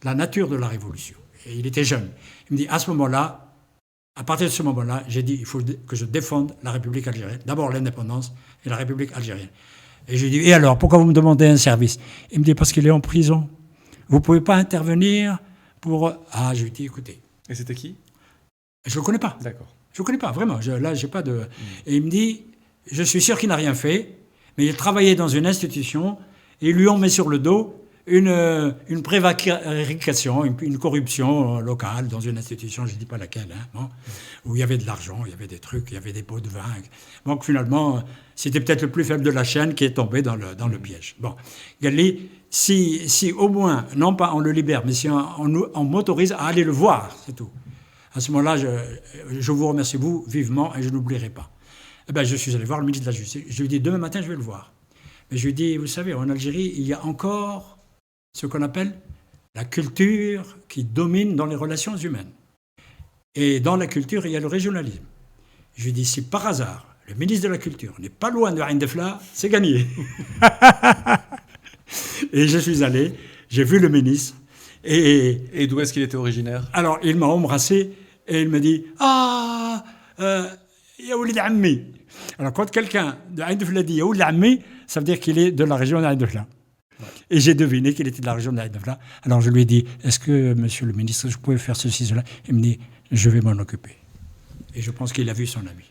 S2: la nature de la révolution. » Et il était jeune. Il me dit « À ce moment-là, à partir de ce moment-là, j'ai dit « Il faut que je défende la République algérienne. D'abord l'indépendance et la République algérienne. » Et je lui dis, et alors, pourquoi vous me demandez un service? Il me dit, parce qu'il est en prison. Vous ne pouvez pas intervenir pour... Ah, je lui dis, écoutez.
S1: Et c'était qui?
S2: Je ne le connais pas.
S1: D'accord.
S2: Je ne le connais pas, vraiment. Là, j'ai pas de... Et il me dit, je suis sûr qu'il n'a rien fait, mais il travaillait dans une institution, et ils lui ont mis sur le dos une prévarication, une corruption locale dans une institution, je ne dis pas laquelle, hein, bon, où il y avait de l'argent, il y avait des trucs, il y avait des pots de vin. Donc finalement, c'était peut-être le plus faible de la chaîne qui est tombé dans le piège. Bon, Gali, si au moins, non pas on le libère, mais si on m'autorise à aller le voir, c'est tout. À ce moment-là, je vous remercie, vous, vivement, et je n'oublierai pas. Eh ben, je suis allé voir le ministre de la Justice. Je lui ai dit, demain matin, je vais le voir. Mais je lui ai dit, vous savez, en Algérie, il y a encore ce qu'on appelle la culture qui domine dans les relations humaines. Et dans la culture, il y a le régionalisme. Je lui dis, si par hasard, le ministre de la Culture n'est pas loin de Ain Defla, c'est gagné. Et je suis allé, j'ai vu le ministre.
S1: Et d'où est-ce qu'il était originaire?
S2: Alors, il m'a embrassé et il me dit, ah, ya oulid ammi. Alors, quand quelqu'un de Ain Defla dit ya oulid ammi, ça veut dire qu'il est de la région d'Ain Defla. Et j'ai deviné qu'il était de la région d'Ain Defla. Alors je lui ai dit, est-ce que, monsieur le ministre, je pouvais faire ceci, cela? Il me dit, je vais m'en occuper. Et je pense qu'il a vu son ami.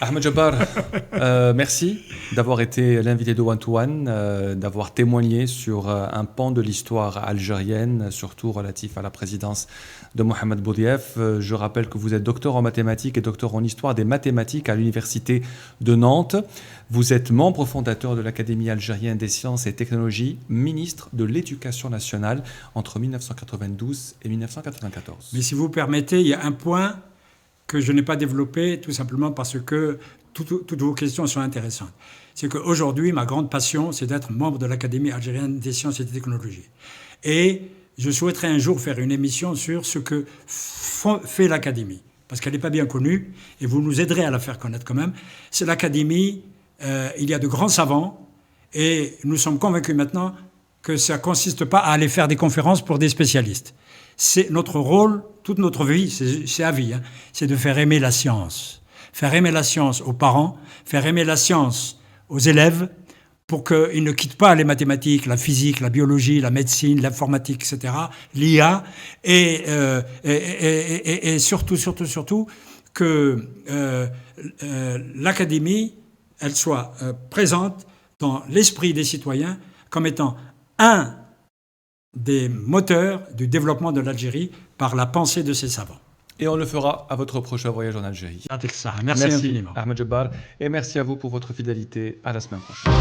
S1: Ahmed Jabbar, merci d'avoir été l'invité de One to One, d'avoir témoigné sur un pan de l'histoire algérienne, surtout relatif à la présidence de Mohamed Boudiaf. Je rappelle que vous êtes docteur en mathématiques et docteur en histoire des mathématiques à l'université de Nantes. Vous êtes membre fondateur de l'Académie algérienne des sciences et technologies, ministre de l'Éducation nationale entre 1992 et 1994.
S2: Mais si vous permettez, il y a un point que je n'ai pas développé, tout simplement parce que toutes vos questions sont intéressantes. C'est qu'aujourd'hui, ma grande passion, c'est d'être membre de l'Académie algérienne des sciences et des technologies. Et je souhaiterais un jour faire une émission sur ce que fait l'Académie, parce qu'elle n'est pas bien connue, et vous nous aiderez à la faire connaître quand même. C'est l'Académie, il y a de grands savants, et nous sommes convaincus maintenant que ça ne consiste pas à aller faire des conférences pour des spécialistes. C'est notre rôle, toute notre vie, c'est à vie, hein, c'est de faire aimer la science. Faire aimer la science aux parents, faire aimer la science aux élèves, pour qu'ils ne quittent pas les mathématiques, la physique, la biologie, la médecine, l'informatique, etc., l'IA, et surtout, que l'Académie, elle soit présente dans l'esprit des citoyens comme étant un des moteurs du développement de l'Algérie par la pensée de ses savants.
S1: Et on le fera à votre prochain voyage en Algérie.
S2: Merci infiniment.
S1: Ahmed Djebbal, et merci à vous pour votre fidélité. À la semaine prochaine.